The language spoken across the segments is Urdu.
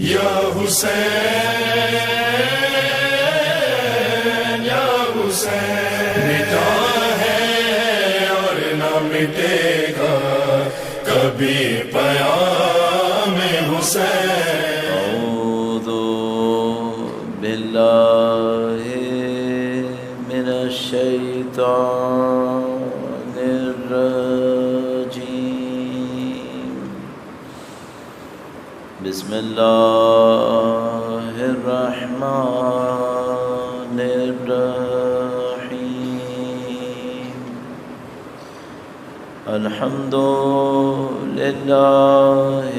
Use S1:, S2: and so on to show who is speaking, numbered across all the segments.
S1: یا حسین یا حسین، مٹا ہے اور نہ مٹے گا کبھی پیام حسین۔
S2: اعوذ باللہ من الشیطان الرجیم، بسم اللہ الرحمن الرحیم، الحمد للہ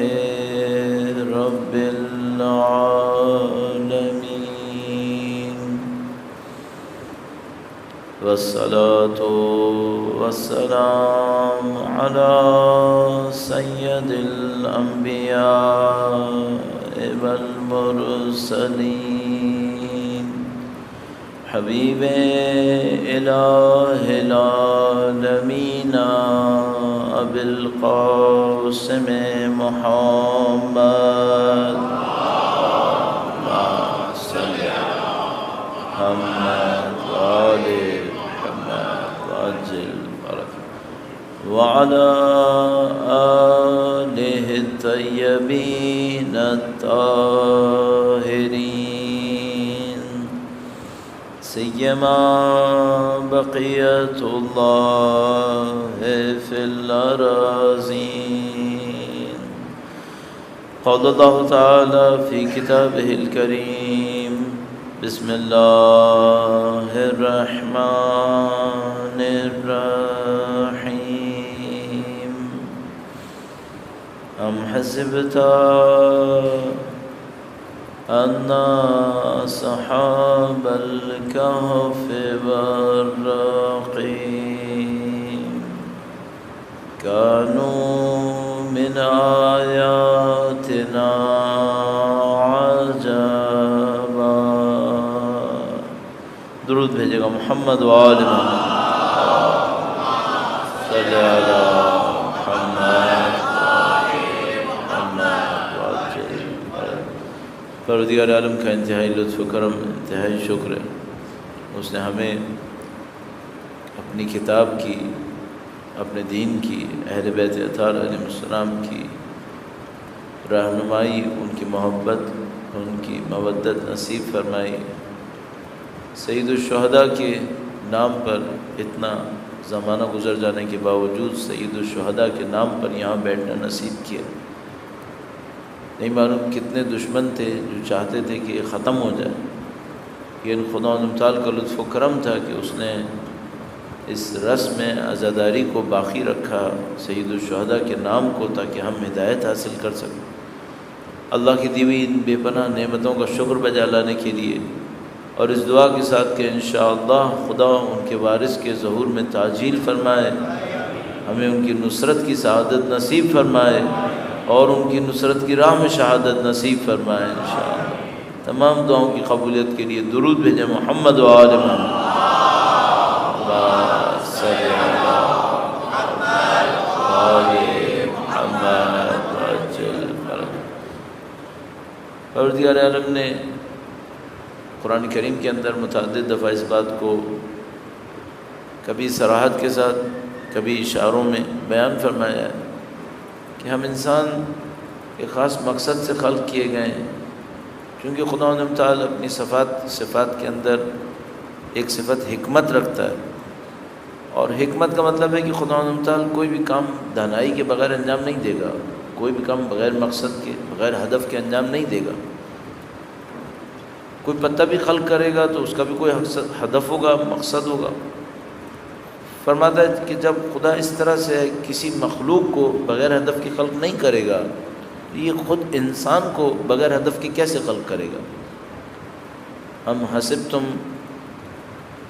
S2: رب العالمین، والصلاة والسلام علی سید الانبیاء والمرسلین، حبیب الہ العالمین ابی القاسم محمد، محمد وآل محمد وعجل برکاتہ، وعلى آلہ الطیبین الطاہرین، سیما بقیت اللہ فی الأراضین، قال اللہ تعالی فی کتابہ الکریم، بسم اللہ الرحمن الرحیم، ام حسبت ان اصحاب الكهف والرقیم كانوا من آیاتنا عجبا۔ درود بھیجے گا محمد وآل محمد، صلی علی محمد پروردگار عالم کا انتہائی لطف و کرم، انتہائی شکر ہے، اس نے ہمیں اپنی کتاب کی، اپنے دین کی، اہل بیت اطہار علیہ السلام کی رہنمائی، ان کی محبت، ان کی مودت نصیب فرمائی۔ سید الشہداء کے نام پر اتنا زمانہ گزر جانے کے باوجود سید الشہداء کے نام پر یہاں بیٹھنا نصیب کیا۔ نہیں معلوم کتنے دشمن تھے جو چاہتے تھے کہ یہ ختم ہو جائے، لیکن خدا تعالیٰ کا لطف و کرم تھا کہ اس نے اس رسم عزاداری کو باقی رکھا، سید الشہداء کے نام کو، تاکہ ہم ہدایت حاصل کر سکیں۔ اللہ کی دی ہوئی ان بے پناہ نعمتوں کا شکر بجا لانے کے لیے، اور اس دعا کے ساتھ کہ انشاءاللہ خدا ان کے وارث کے ظہور میں تعجیل فرمائے، ہمیں ان کی نصرت کی سعادت نصیب فرمائے، اور ان کی نصرت کی راہ میں شہادت نصیب فرمائے انشاءاللہ۔ تمام دعاؤں کی قبولیت کے لیے درود بھیجیں محمد و آل محمد، صلی اللہ محمد وآل محمد وعجل برکاتہ۔ پروردگار عالم نے قرآن کریم کے اندر متعدد دفعہ اس بات کو کبھی صراحت کے ساتھ، کبھی اشاروں میں بیان فرمایا ہے کہ ہم انسان ایک خاص مقصد سے خلق کیے گئے ہیں، کیونکہ خدا تعالیٰ اپنی صفات کے اندر ایک صفت حکمت رکھتا ہے، اور حکمت کا مطلب ہے کہ خدا تعالیٰ کوئی بھی کام دانائی کے بغیر انجام نہیں دے گا، کوئی بھی کام بغیر مقصد کے، بغیر ہدف کے انجام نہیں دے گا۔ کوئی پتا بھی خلق کرے گا تو اس کا بھی کوئی ہدف ہوگا، مقصد ہوگا۔ فرماتا ہے کہ جب خدا اس طرح سے کسی مخلوق کو بغیر ہدف کی خلق نہیں کرے گا، یہ خود انسان کو بغیر ہدف کے کیسے خلق کرے گا؟ ہم حسبتم،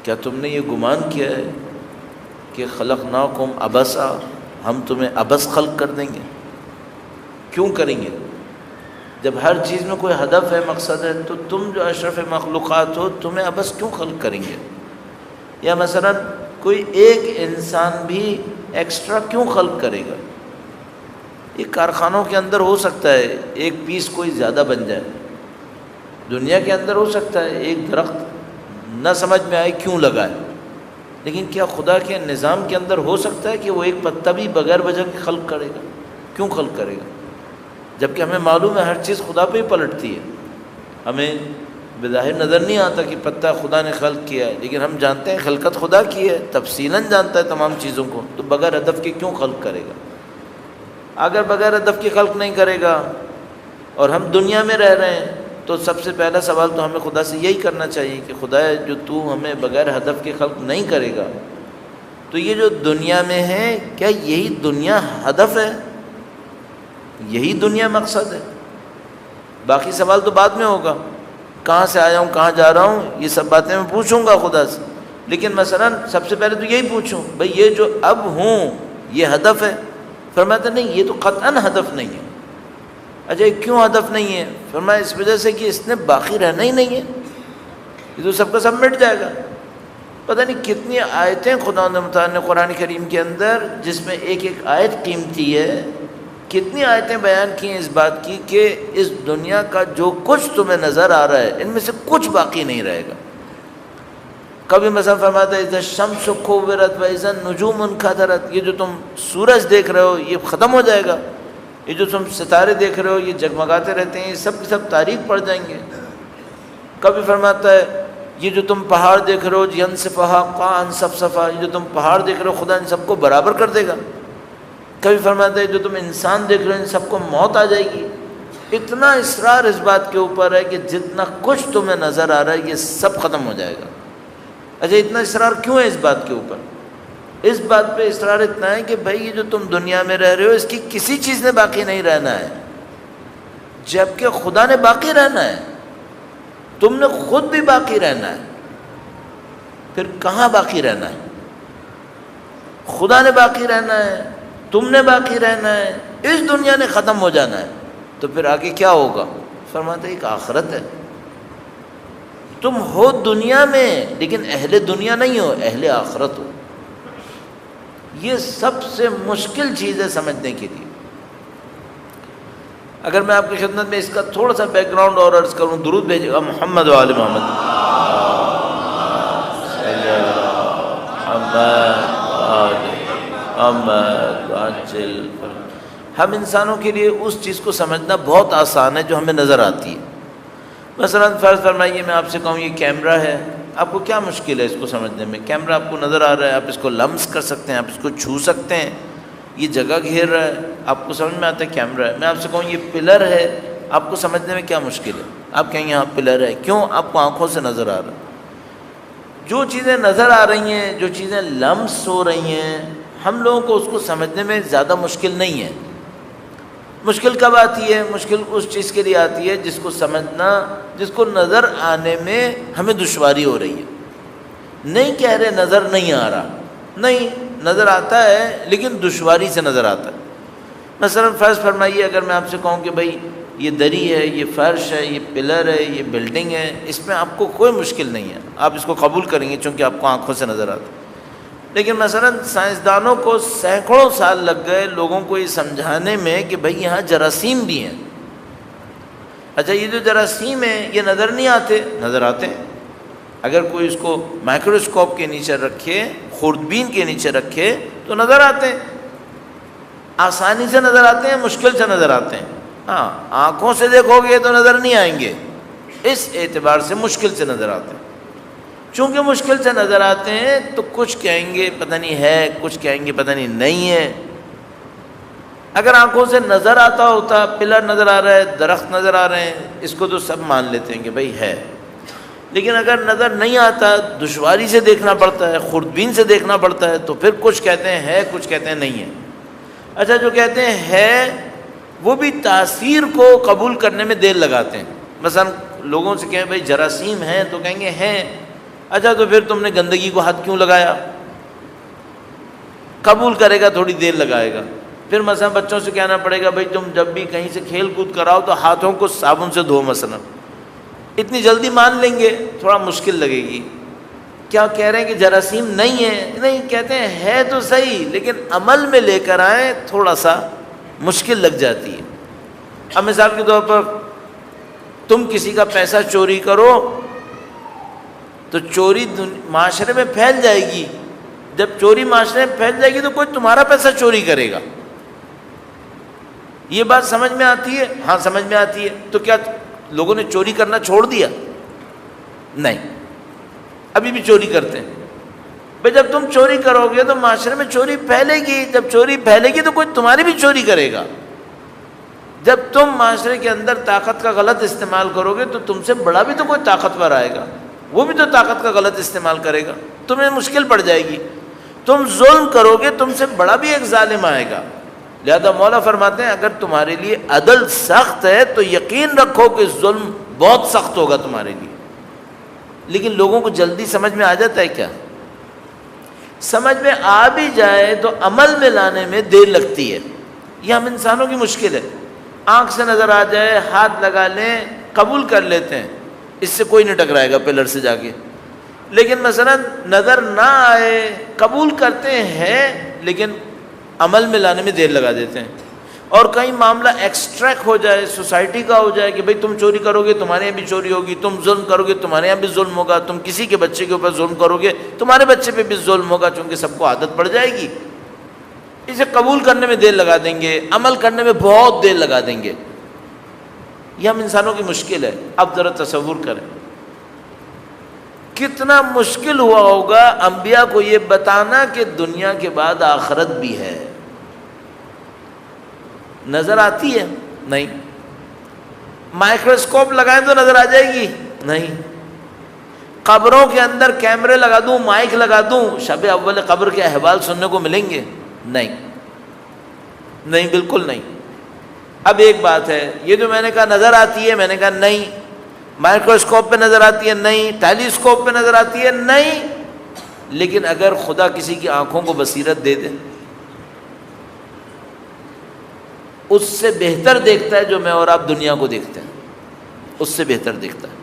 S2: کیا تم نے یہ گمان کیا ہے کہ خلقناکم عبثا، ہم تمہیں عبث خلق کر دیں گے؟ کیوں کریں گے؟ جب ہر چیز میں کوئی ہدف ہے، مقصد ہے، تو تم جو اشرف مخلوقات ہو، تمہیں عبث کیوں خلق کریں گے؟ یا مثلا کوئی ایک انسان بھی ایکسٹرا کیوں خلق کرے گا؟ یہ کارخانوں کے اندر ہو سکتا ہے ایک پیس کوئی زیادہ بن جائے، دنیا کے اندر ہو سکتا ہے ایک درخت نہ سمجھ میں آئے کیوں لگائے، لیکن کیا خدا کے نظام کے اندر ہو سکتا ہے کہ وہ ایک پتا بھی بغیر وجہ کے خلق کرے گا؟ کیوں خلق کرے گا؟ جبکہ ہمیں معلوم ہے ہر چیز خدا پہ ہی پلٹتی ہے، ہمیں بظاہر نظر نہیں آتا کہ پتا خدا نے خلق کیا ہے، لیکن ہم جانتے ہیں خلقت خدا کی ہے، تفصیلاً جانتا ہے تمام چیزوں کو، تو بغیر ہدف کے کیوں خلق کرے گا؟ اگر بغیر ہدف کے خلق نہیں کرے گا اور ہم دنیا میں رہ رہے ہیں تو سب سے پہلا سوال تو ہمیں خدا سے یہی کرنا چاہیے کہ خدا جو تو ہمیں بغیر ہدف کے خلق نہیں کرے گا تو یہ جو دنیا میں ہے کیا یہی دنیا ہدف ہے؟ یہی دنیا مقصد ہے؟ باقی سوال تو بعد میں ہوگا، کہاں سے آیا ہوں، کہاں جا رہا ہوں، یہ سب باتیں میں پوچھوں گا خدا سے، لیکن مثلا سب سے پہلے تو یہی پوچھوں بھئی یہ جو اب ہوں یہ ہدف ہے؟ فرماتا نہیں یہ تو قطعاً ہدف نہیں ہے۔ اچھا کیوں ہدف نہیں ہے؟ فرمایا اس وجہ سے کہ اس نے باقی رہنا ہی نہیں ہے، یہ تو سب کا سب مٹ جائے گا۔ پتہ نہیں کتنی آیتیں خدا متعال نے قرآن کریم کے اندر جس میں ایک ایک آیت قیمتی ہے، کتنی آیتیں بیان کی ہیں اس بات کی کہ اس دنیا کا جو کچھ تمہیں نظر آ رہا ہے ان میں سے کچھ باقی نہیں رہے گا۔ کبھی مثلا فرماتا ہے اذا الشمس کورت و اذا النجوم انکدرت، یہ جو تم سورج دیکھ رہے ہو یہ ختم ہو جائے گا، یہ جو تم ستارے دیکھ رہے ہو یہ جگمگاتے رہتے ہیں، یہ سب کے سب تاریک پڑ جائیں گے۔ کبھی فرماتا ہے یہ جو تم پہاڑ دیکھ رہے ہو ینسفھا قاعا صفصفا، یہ جو تم پہاڑ دیکھ رہے ہو خدا ان سب کو برابر کر دے گا۔ کبھی فرماتا ہے جو تم انسان دیکھ رہے ہو ان سب کو موت آ جائے گی۔ اتنا اصرار اس بات کے اوپر ہے کہ جتنا کچھ تمہیں نظر آ رہا ہے یہ سب ختم ہو جائے گا۔ اچھا اتنا اصرار کیوں ہے اس بات کے اوپر؟ اس بات پہ اصرار اتنا ہے کہ بھائی یہ جو تم دنیا میں رہ رہے ہو اس کی کسی چیز نے باقی نہیں رہنا ہے، جبکہ خدا نے باقی رہنا ہے، تم نے خود بھی باقی رہنا ہے، پھر کہاں باقی رہنا ہے؟ خدا نے باقی رہنا ہے، تم نے باقی رہنا ہے، اس دنیا نے ختم ہو جانا ہے، تو پھر آگے کیا ہوگا؟ فرماتے ہیں ایک آخرت ہے۔ تم ہو دنیا میں لیکن اہل دنیا نہیں ہو، اہل آخرت ہو۔ یہ سب سے مشکل چیز ہے سمجھنے کے لیے۔ اگر میں آپ کی خدمت میں اس کا تھوڑا سا بیک گراؤنڈ اور عرض کروں، درود بھیجے گا محمد و آل محمد۔ ہم انسانوں کے لیے اس چیز کو سمجھنا بہت آسان ہے جو ہمیں نظر آتی ہے۔ مثلا فرض فرمائیے میں آپ سے کہوں یہ کیمرہ ہے، آپ کو کیا مشکل ہے اس کو سمجھنے میں؟ کیمرہ آپ کو نظر آ رہا ہے، آپ اس کو لمس کر سکتے ہیں، آپ اس کو چھو سکتے ہیں، یہ جگہ گھیر رہا ہے، آپ کو سمجھ میں آتا ہے کیمرہ ہے۔ میں آپ سے کہوں یہ پلر ہے، آپ کو سمجھنے میں کیا مشکل ہے؟ آپ کہیں یہاں پلر ہے، کیوں؟ آپ کو آنکھوں سے نظر آ رہا ہے۔ جو چیزیں نظر آ رہی ہیں، جو چیزیں لمس ہو رہی ہیں، ہم لوگوں کو اس کو سمجھنے میں زیادہ مشکل نہیں ہے۔ مشکل کب آتی ہے؟ مشکل اس چیز کے لیے آتی ہے جس کو سمجھنا، جس کو نظر آنے میں ہمیں دشواری ہو رہی ہے۔ نہیں کہہ رہے نظر نہیں آ رہا، نہیں نظر آتا ہے لیکن دشواری سے نظر آتا ہے۔ مثلا فرض فرمائیے اگر میں آپ سے کہوں کہ بھائی یہ دری ہے، یہ فرش ہے، یہ پلر ہے، یہ بلڈنگ ہے، اس میں آپ کو کوئی مشکل نہیں ہے، آپ اس کو قبول کریں گے چونکہ آپ کو آنکھوں سے نظر آتا ہے۔ لیکن مثلا سائنسدانوں کو سینکڑوں سال لگ گئے لوگوں کو یہ سمجھانے میں کہ بھئی یہاں جراثیم بھی ہیں۔ اچھا یہ جو جراثیم ہیں یہ نظر نہیں آتے؟ نظر آتے ہیں۔ اگر کوئی اس کو مائکروسکوپ کے نیچے رکھے، خوردبین کے نیچے رکھے تو نظر آتے ہیں، آسانی سے نظر آتے ہیں، مشکل سے نظر آتے ہیں۔ ہاں آنکھوں سے دیکھو گے تو نظر نہیں آئیں گے، اس اعتبار سے مشکل سے نظر آتے ہیں۔ چونکہ مشکل سے نظر آتے ہیں تو کچھ کہیں گے پتہ نہیں ہے، کچھ کہیں گے پتہ نہیں ہے۔ اگر آنکھوں سے نظر آتا ہوتا، پلر نظر آ رہا ہے، درخت نظر آ رہے ہیں، اس کو تو سب مان لیتے ہیں کہ بھئی ہے۔ لیکن اگر نظر نہیں آتا، دشواری سے دیکھنا پڑتا ہے، خوردبین سے دیکھنا پڑتا ہے، تو پھر کچھ کہتے ہیں ہے، کچھ کہتے ہیں نہیں ہے۔ اچھا جو کہتے ہیں ہے وہ بھی تاثیر کو قبول کرنے میں دیر لگاتے ہیں۔ مثلا لوگوں سے کہیں بھئی جراثیم ہیں تو کہیں گے ہیں، اچھا تو پھر تم نے گندگی کو ہاتھ کیوں لگایا؟ قبول کرے گا، تھوڑی دیر لگائے گا۔ پھر مثلا بچوں سے کہنا پڑے گا بھئی تم جب بھی کہیں سے کھیل کود کراؤ تو ہاتھوں کو صابن سے دھو، مثلا اتنی جلدی مان لیں گے؟ تھوڑا مشکل لگے گی۔ کیا کہہ رہے ہیں کہ جراثیم نہیں ہے؟ نہیں، کہتے ہیں ہے تو صحیح لیکن عمل میں لے کر آئیں تھوڑا سا مشکل لگ جاتی ہے۔ اب مثال کے طور پر تم کسی کا پیسہ چوری کرو تو چوری معاشرے میں پھیل جائے گی، جب چوری معاشرے میں پھیل جائے گی تو کوئی تمہارا پیسہ چوری کرے گا۔ یہ بات سمجھ میں آتی ہے؟ ہاں سمجھ میں آتی ہے۔ تو کیا لوگوں نے چوری کرنا چھوڑ دیا؟ نہیں، ابھی بھی چوری کرتے ہیں۔ بھئی جب تم چوری کرو گے تو معاشرے میں چوری پھیلے گی، جب چوری پھیلے گی تو کوئی تمہاری بھی چوری کرے گا۔ جب تم معاشرے کے اندر طاقت کا غلط استعمال کرو گے تو تم سے بڑا بھی تو کوئی طاقتور آئے گا، وہ بھی تو طاقت کا غلط استعمال کرے گا، تمہیں مشکل پڑ جائے گی۔ تم ظلم کرو گے تم سے بڑا بھی ایک ظالم آئے گا۔ لہذا مولا فرماتے ہیں اگر تمہارے لیے عدل سخت ہے تو یقین رکھو کہ ظلم بہت سخت ہوگا تمہارے لیے۔ لیکن لوگوں کو جلدی سمجھ میں آ جاتا ہے کیا؟ سمجھ میں آ بھی جائے تو عمل میں لانے میں دیر لگتی ہے۔ یہ ہم انسانوں کی مشکل ہے۔ آنکھ سے نظر آ جائے، ہاتھ لگا لیں، قبول کر لیتے ہیں، اس سے کوئی نہیں ٹکرائے گا پلر سے جا کے۔ لیکن مثلا نظر نہ آئے، قبول کرتے ہیں لیکن عمل میں لانے میں دیر لگا دیتے ہیں۔ اور کہیں معاملہ ایکسٹریکٹ ہو جائے، سوسائٹی کا ہو جائے کہ بھئی تم چوری کرو گے تمہارے یہاں بھی چوری ہوگی، تم ظلم کرو گے تمہارے یہاں بھی ظلم ہوگا، تم کسی کے بچے کے اوپر ظلم کرو گے تمہارے بچے پہ بھی ظلم ہوگا، چونکہ سب کو عادت پڑ جائے گی۔ اسے قبول کرنے میں دیر لگا دیں گے، عمل کرنے میں بہت دیر لگا دیں گے۔ یہ ہم انسانوں کی مشکل ہے۔ اب ذرا تصور کریں کتنا مشکل ہوا ہوگا انبیاء کو یہ بتانا کہ دنیا کے بعد آخرت بھی ہے۔ نظر آتی ہے؟ نہیں۔ مائکروسکوپ لگائیں تو نظر آ جائے گی؟ نہیں۔ قبروں کے اندر کیمرے لگا دوں، مائک لگا دوں، شب اول قبر کے احوال سننے کو ملیں گے؟ نہیں، نہیں، بالکل نہیں۔ اب ایک بات ہے، یہ جو میں نے کہا نظر آتی ہے، میں نے کہا نہیں۔ مائکروسکوپ پہ نظر آتی ہے؟ نہیں۔ ٹیلیسکوپ پہ نظر آتی ہے؟ نہیں۔ لیکن اگر خدا کسی کی آنکھوں کو بصیرت دے دے، اس سے بہتر دیکھتا ہے جو میں اور آپ دنیا کو دیکھتے ہیں، اس سے بہتر دیکھتا ہے۔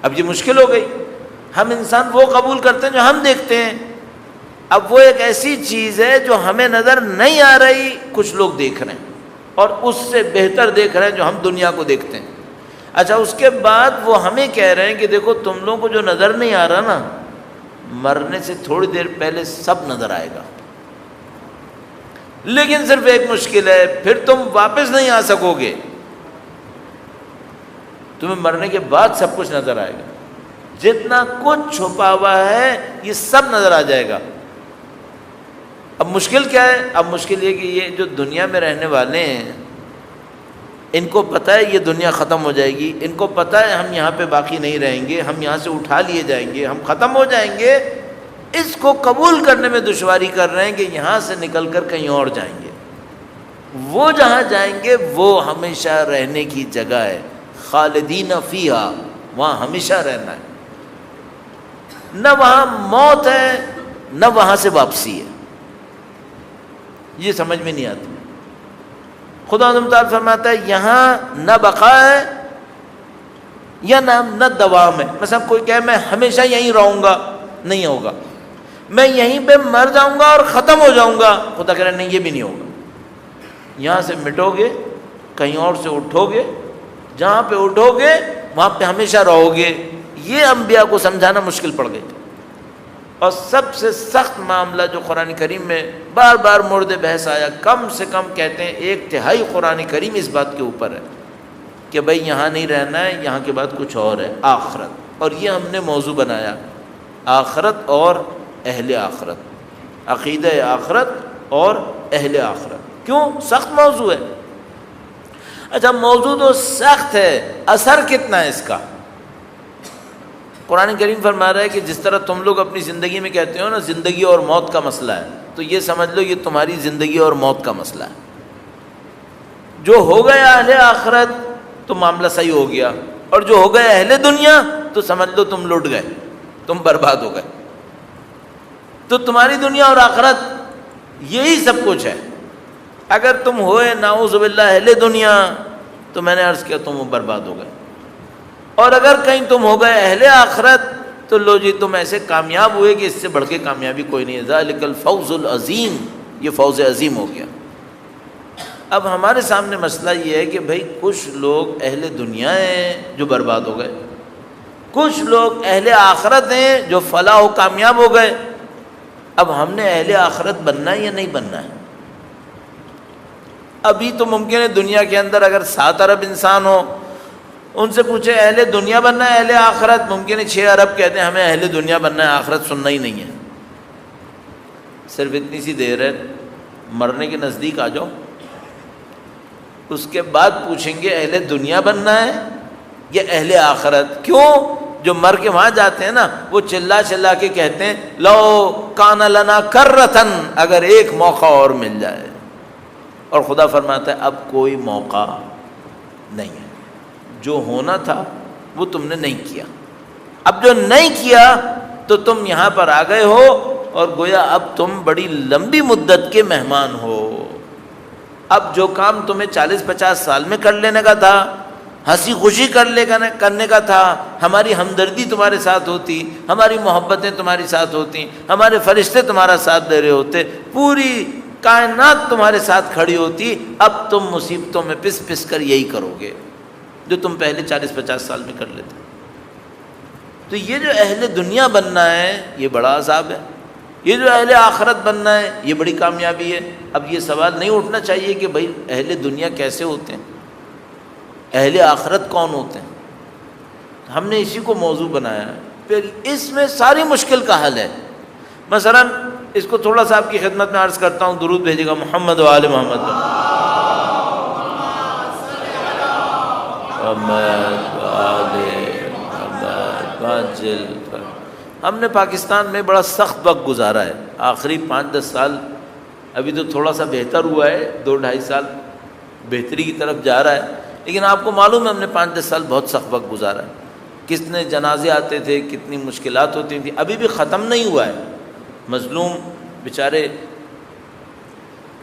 S2: اب یہ مشکل ہو گئی، ہم انسان وہ قبول کرتے ہیں جو ہم دیکھتے ہیں۔ اب وہ ایک ایسی چیز ہے جو ہمیں نظر نہیں آ رہی، کچھ لوگ دیکھ رہے ہیں اور اس سے بہتر دیکھ رہے ہیں جو ہم دنیا کو دیکھتے ہیں۔ اچھا، اس کے بعد وہ ہمیں کہہ رہے ہیں کہ دیکھو تم لوگوں کو جو نظر نہیں آ رہا نا، مرنے سے تھوڑی دیر پہلے سب نظر آئے گا۔ لیکن صرف ایک مشکل ہے، پھر تم واپس نہیں آ سکو گے، تمہیں مرنے کے بعد سب کچھ نظر آئے گا، جتنا کچھ چھپا ہوا ہے یہ سب نظر آ جائے گا۔ اب مشکل کیا ہے؟ اب مشکل یہ کہ یہ جو دنیا میں رہنے والے ہیں ان کو پتہ ہے یہ دنیا ختم ہو جائے گی، ان کو پتہ ہے ہم یہاں پہ باقی نہیں رہیں گے، ہم یہاں سے اٹھا لیے جائیں گے، ہم ختم ہو جائیں گے۔ اس کو قبول کرنے میں دشواری کر رہے ہیں کہ یہاں سے نکل کر کہیں اور جائیں گے۔ وہ جہاں جائیں گے وہ ہمیشہ رہنے کی جگہ ہے، خالدین فیہا، وہاں ہمیشہ رہنا ہے، نہ وہاں موت ہے نہ وہاں سے واپسی ہے۔ یہ سمجھ میں نہیں آتی۔ خدا تعالیٰ فرماتا ہے یہاں نہ بقا ہے یا نہ دوام ہے۔ مثلا کوئی کہے میں ہمیشہ یہیں رہوں گا، نہیں ہوگا۔ میں یہیں پہ مر جاؤں گا اور ختم ہو جاؤں گا، خدا کہہ رہا ہے نہیں، یہ بھی نہیں ہوگا۔ یہاں سے مٹو گے، کہیں اور سے اٹھو گے، جہاں پہ اٹھو گے وہاں پہ ہمیشہ رہو گے۔ یہ انبیاء کو سمجھانا مشکل پڑ گئی۔ اور سب سے سخت معاملہ جو قرآن کریم میں بار بار مورد بحث آیا، کم سے کم کہتے ہیں 1/3 قرآن کریم اس بات کے اوپر ہے کہ بھئی یہاں نہیں رہنا ہے، یہاں کے بعد کچھ اور ہے، آخرت۔ اور یہ ہم نے موضوع بنایا، آخرت اور اہل آخرت، عقیدہ آخرت اور اہل آخرت۔ کیوں؟ سخت موضوع ہے۔ اچھا، موضوع تو سخت ہے، اثر کتنا ہے اس کا؟ قرآن کریم فرما رہا ہے کہ جس طرح تم لوگ اپنی زندگی میں کہتے ہو نا زندگی اور موت کا مسئلہ ہے، تو یہ سمجھ لو یہ تمہاری زندگی اور موت کا مسئلہ ہے۔ جو ہو گیا اہل آخرت تو معاملہ صحیح ہو گیا، اور جو ہو گیا اہل دنیا تو سمجھ لو تم لٹ گئے، تم برباد ہو گئے۔ تو تمہاری دنیا اور آخرت یہی سب کچھ ہے۔ اگر تم ہوئے نعوذ باللہ اہل دنیا تو میں نے عرض کیا تم برباد ہو گئے، اور اگر کہیں تم ہو گئے اہل آخرت تو لو جی تم ایسے کامیاب ہوئے کہ اس سے بڑھ کے کامیابی کوئی نہیں ہے۔ ذالک الفوز العظیم، یہ فوز عظیم ہو گیا۔ اب ہمارے سامنے مسئلہ یہ ہے کہ بھئی کچھ لوگ اہل دنیا ہیں جو برباد ہو گئے، کچھ لوگ اہل آخرت ہیں جو فلاح و کامیاب ہو گئے. اب ہم نے اہل آخرت بننا ہے یا نہیں بننا ہے؟ ابھی تو ممکن ہے دنیا کے اندر اگر 7 ارب انسان ہو، ان سے پوچھے اہل دنیا بننا ہے اہل آخرت، ممکن ہے 6 ارب کہتے ہیں ہمیں اہل دنیا بننا ہے، آخرت سننا ہی نہیں ہے. صرف اتنی سی دیر ہے، مرنے کے نزدیک آ جاؤ، اس کے بعد پوچھیں گے اہل دنیا بننا ہے یا اہل آخرت. کیوں؟ جو مر کے وہاں جاتے ہیں نا، وہ چلا چلا کے کہتے ہیں لو کان لنا کرتن، اگر ایک موقع اور مل جائے. اور خدا فرماتا ہے اب کوئی موقع نہیں ہے، جو ہونا تھا وہ تم نے نہیں کیا. اب جو نہیں کیا تو تم یہاں پر آ گئے ہو، اور گویا اب تم بڑی لمبی مدت کے مہمان ہو. اب جو کام تمہیں 40-50 سال میں کر لینے کا تھا، ہنسی خوشی کرنے کا تھا، ہماری ہمدردی تمہارے ساتھ ہوتی، ہماری محبتیں تمہارے ساتھ ہوتی، ہمارے فرشتے تمہارا ساتھ دے رہے ہوتے، پوری کائنات تمہارے ساتھ کھڑی ہوتی، اب تم مصیبتوں میں پس پس کر یہی کرو گے جو تم پہلے 40-50 سال میں کر لیتے. تو یہ جو اہل دنیا بننا ہے یہ بڑا عذاب ہے، یہ جو اہل آخرت بننا ہے یہ بڑی کامیابی ہے. اب یہ سوال نہیں اٹھنا چاہیے کہ بھائی اہل دنیا کیسے ہوتے ہیں، اہل آخرت کون ہوتے ہیں. ہم نے اسی کو موضوع بنایا ہے. پھر اس میں ساری مشکل کا حل ہے. مثلا اس کو تھوڑا سا آپ کی خدمت میں عرض کرتا ہوں، درود بھیجے گا محمد و آل محمد. ہم نے پاکستان میں بڑا سخت وقت گزارا ہے، آخری 5-10 سال. ابھی تو تھوڑا سا بہتر ہوا ہے، 2-2.5 سال بہتری کی طرف جا رہا ہے، لیکن آپ کو معلوم ہے ہم نے 5-10 سال بہت سخت وقت گزارا ہے. کتنے جنازے آتے تھے، کتنی مشکلات ہوتی تھیں، ابھی بھی ختم نہیں ہوا ہے. مظلوم بیچارے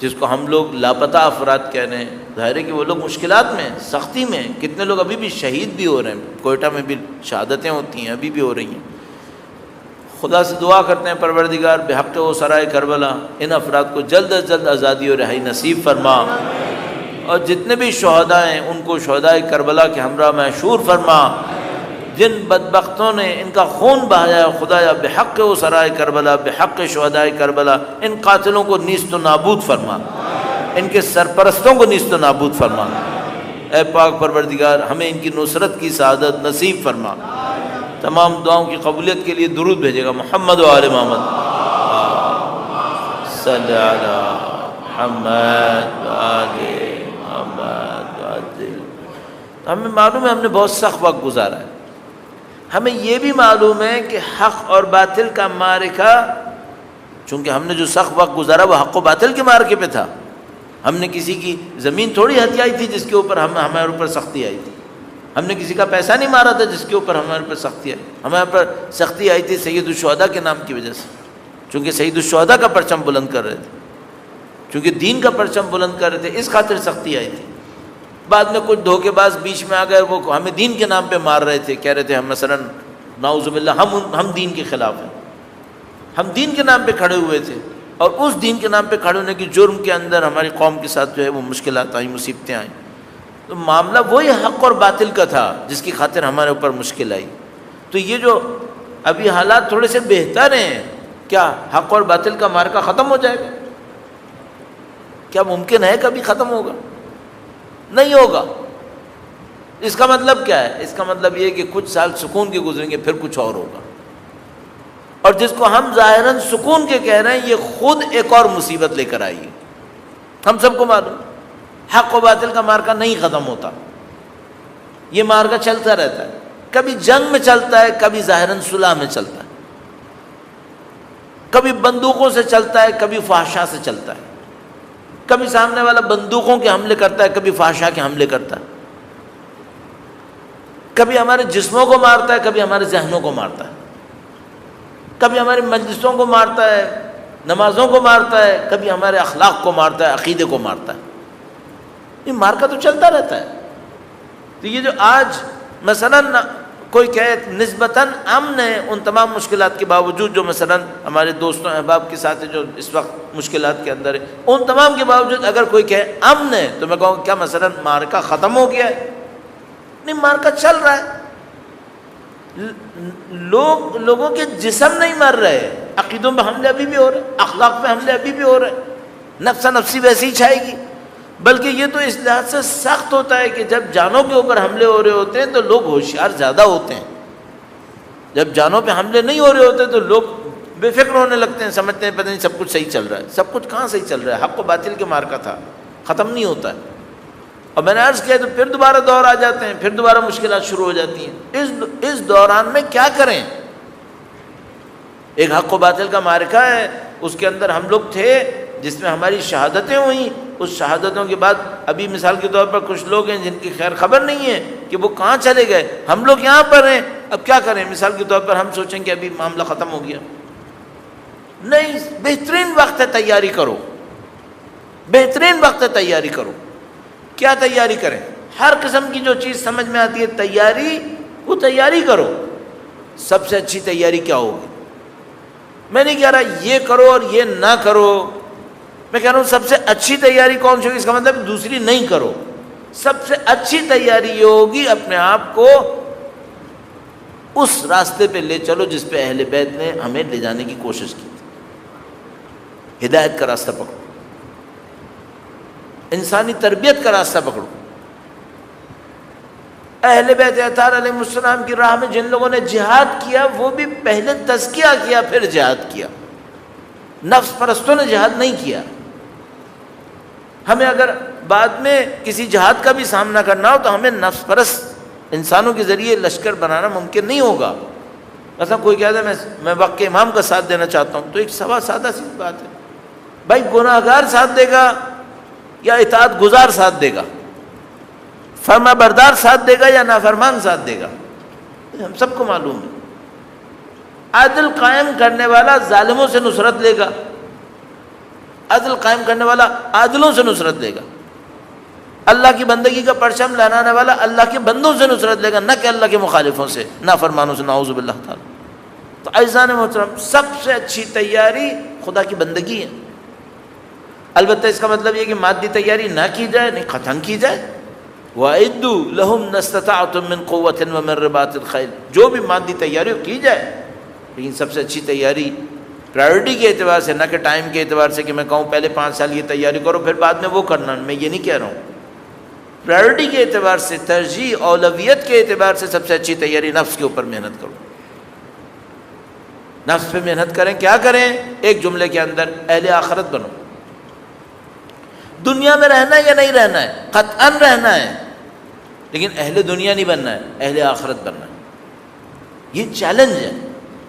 S2: جس کو ہم لوگ لاپتہ افراد کہہ رہے ہیں، ظاہر ہے کہ وہ لوگ مشکلات میں، سختی میں. کتنے لوگ ابھی بھی شہید بھی ہو رہے ہیں، کوئٹہ میں بھی شہادتیں ہوتی ہیں، ابھی بھی ہو رہی ہیں. خدا سے دعا کرتے ہیں پروردگار بحق و سرائے کربلا ان افراد کو جلد از جلد آزادی اور رہائی نصیب فرما، اور جتنے بھی شہداء ہیں ان کو شہداء کربلا کے ہمراہ محشور فرما. جن بدبختوں نے ان کا خون بہایا خدایا بحق و سرائے کربلا، بحق شہداء کربلا، ان قاتلوں کو نیست و نابود فرما، ان کے سرپرستوں کو نیست و نابود فرما. اے پاک پروردگار ہمیں ان کی نصرت کی سعادت نصیب فرما. تمام دعاؤں کی قبولیت کے لیے درود بھیجے گا محمد و آل محمد. صلی علی محمد و آل محمد. ہمیں معلوم ہے ہم نے بہت سخت وقت گزارا ہے. ہمیں یہ بھی معلوم ہے کہ حق اور باطل کا معرکہ، چونکہ ہم نے جو سخت وقت گزارا وہ حق و باطل کے معرکے پہ تھا. ہم نے کسی کی زمین تھوڑی ہتھیائی تھی جس کے اوپر ہمارے اوپر سختی آئی تھی. ہم نے کسی کا پیسہ نہیں مارا تھا جس کے اوپر ہمارے اوپر سختی آئی. ہمارے اوپر سختی آئی تھی سید الشہداء کے نام کی وجہ سے، چونکہ سید الشہداء کا پرچم بلند کر رہے تھے، چونکہ دین کا پرچم بلند کر رہے تھے، اس خاطر سختی آئی تھی. بعد میں کچھ دھوکے باز بیچ میں آ گئے، وہ ہمیں دین کے نام پہ مار رہے تھے، کہہ رہے تھے ہم مثلا نعوذ باللہ ہم دین کے خلاف ہیں. ہم دین کے نام پہ کھڑے ہوئے تھے، اور اس دین کے نام پہ کھڑے ہونے کی جرم کے اندر ہماری قوم کے ساتھ جو ہے وہ مشکلات آئیں، مصیبتیں آئیں. تو معاملہ وہی حق اور باطل کا تھا جس کی خاطر ہمارے اوپر مشکل آئی. تو یہ جو ابھی حالات تھوڑے سے بہتر ہیں، کیا حق اور باطل کا معرکہ ختم ہو جائے گا؟ کیا ممکن ہے کبھی ختم ہوگا؟ نہیں ہوگا. اس کا مطلب کیا ہے؟ اس کا مطلب یہ کہ کچھ سال سکون کے گزریں گے، پھر کچھ اور ہوگا. اور جس کو ہم ظاہراً سکون کے کہہ رہے ہیں، یہ خود ایک اور مصیبت لے کر آئی ہے. ہم سب کو معلوم حق و باطل کا معرکہ نہیں ختم ہوتا، یہ معرکہ چلتا رہتا ہے. کبھی جنگ میں چلتا ہے، کبھی ظاہراً صلح میں چلتا ہے، کبھی بندوقوں سے چلتا ہے، کبھی فحشا سے چلتا ہے. کبھی سامنے والا بندوقوں کے حملے کرتا ہے، کبھی فحشا کے حملے کرتا ہے. کبھی ہمارے جسموں کو مارتا ہے، کبھی ہمارے ذہنوں کو مارتا ہے. کبھی ہماری مجلسوں کو مارتا ہے، نمازوں کو مارتا ہے، کبھی ہمارے اخلاق کو مارتا ہے، عقیدے کو مارتا ہے. یہ مارکا تو چلتا رہتا ہے. تو یہ جو آج مثلا کوئی کہے نسبتاً امن ہے ان تمام مشکلات کے باوجود، جو مثلاً ہمارے دوستوں احباب کے ساتھ جو اس وقت مشکلات کے اندر ہے، ان تمام کے باوجود اگر کوئی کہے امن ہے تو میں کہوں کیا مثلاً معرکہ ختم ہو گیا ہے؟ نہیں، معرکہ چل رہا ہے، لوگوں کے جسم نہیں مر رہے، عقیدوں پہ حملے ابھی بھی ہو رہے، اخلاق پہ حملے ابھی بھی ہو رہے، نفسا نفسی ویسے ہی چھائے گی۔ بلکہ یہ تو اس لحاظ سے سخت ہوتا ہے کہ جب جانوں کے اوپر حملے ہو رہے ہوتے ہیں تو لوگ ہوشیار زیادہ ہوتے ہیں، جب جانوں پہ حملے نہیں ہو رہے ہوتے تو لوگ بے فکر ہونے لگتے ہیں، سمجھتے ہیں پتہ نہیں سب کچھ صحیح چل رہا ہے۔ سب کچھ کہاں صحیح چل رہا ہے؟ حق و باطل کے معرکہ تھا، ختم نہیں ہوتا ہے۔ اور میں نے عرض کیا تو پھر دوبارہ دور آ جاتے ہیں، پھر دوبارہ مشکلات شروع ہو جاتی ہیں۔ اس دوران میں کیا کریں؟ ایک حق و باطل کا معرکہ ہے، اس کے اندر ہم لوگ تھے جس میں ہماری شہادتیں ہوئیں، اس شہادتوں کے بعد ابھی مثال کے طور پر کچھ لوگ ہیں جن کی خیر خبر نہیں ہے کہ وہ کہاں چلے گئے، ہم لوگ یہاں پر ہیں، اب کیا کریں؟ مثال کے طور پر ہم سوچیں کہ ابھی معاملہ ختم ہو گیا، نہیں، بہترین وقت ہے تیاری کرو، بہترین وقت ہے تیاری کرو۔ کیا تیاری کریں؟ ہر قسم کی جو چیز سمجھ میں آتی ہے تیاری، وہ تیاری کرو۔ سب سے اچھی تیاری کیا ہوگی؟ میں نہیں کہہ رہا یہ کرو اور یہ نہ کرو، میں کہہ رہا ہوں سب سے اچھی تیاری کون سی ہوگی؟ اس کا مطلب دوسری نہیں کرو۔ سب سے اچھی تیاری یہ ہوگی اپنے آپ کو اس راستے پہ لے چلو جس پہ اہل بیت نے ہمیں لے جانے کی کوشش کی تھی۔ ہدایت کا راستہ پکڑو، انسانی تربیت کا راستہ پکڑو۔ اہل بیت اطہار علیہ السلام کی راہ میں جن لوگوں نے جہاد کیا وہ بھی پہلے تزکیہ کیا پھر جہاد کیا، نفس پرستوں نے جہاد نہیں کیا۔ ہمیں اگر بعد میں کسی جہاد کا بھی سامنا کرنا ہو تو ہمیں نفس پرست انسانوں کے ذریعے لشکر بنانا ممکن نہیں ہوگا۔ مثلا کوئی کہتا ہے میں وقت کے امام کا ساتھ دینا چاہتا ہوں، تو ایک سادہ سی بات ہے، بھائی گناہ گار ساتھ دے گا یا اطاعت گزار ساتھ دے گا، فرما بردار ساتھ دے گا یا نافرمان ساتھ دے گا؟ ہم سب کو معلوم ہے۔ عدل قائم کرنے والا ظالموں سے نصرت لے گا، عدل قائم کرنے والا عادلوں سے نصرت لے گا، اللہ کی بندگی کا پرچم لہرانے والا اللہ کے بندوں سے نصرت لے گا، نہ کہ اللہ کے مخالفوں سے، نافرمانوں سے، نعوذ باللہ تعالی۔ تو عزیزان محترم، سب سے اچھی تیاری خدا کی بندگی ہے۔ البتہ اس کا مطلب یہ کہ مادی تیاری نہ کی جائے، نہیں، ختم کی جائے۔ وَأَعِدُّوا لَهُمْ مَا اسْتَطَعْتُم مِّن قُوَّةٍ وَمِن رِّبَاطِ الْخَيْلِ، جو بھی مادی تیاری ہو کی جائے، لیکن سب سے اچھی تیاری پرائیورٹی کے اعتبار سے، نہ کہ ٹائم کے اعتبار سے کہ میں کہوں پہلے 5 سال یہ تیاری کرو پھر بعد میں وہ کرنا، میں یہ نہیں کہہ رہا ہوں۔ پرائیورٹی کے اعتبار سے، ترجیح اولویت کے اعتبار سے سب سے اچھی تیاری نفس کے اوپر محنت کرو، نفس پہ محنت کریں۔ کیا کریں؟ ایک جملے کے اندر اہل آخرت بنو۔ دنیا میں رہنا ہے یا نہیں رہنا ہے؟ قطعاً رہنا ہے، لیکن اہل دنیا نہیں بننا ہے، اہل آخرت بننا ہے۔ یہ چیلنج ہے،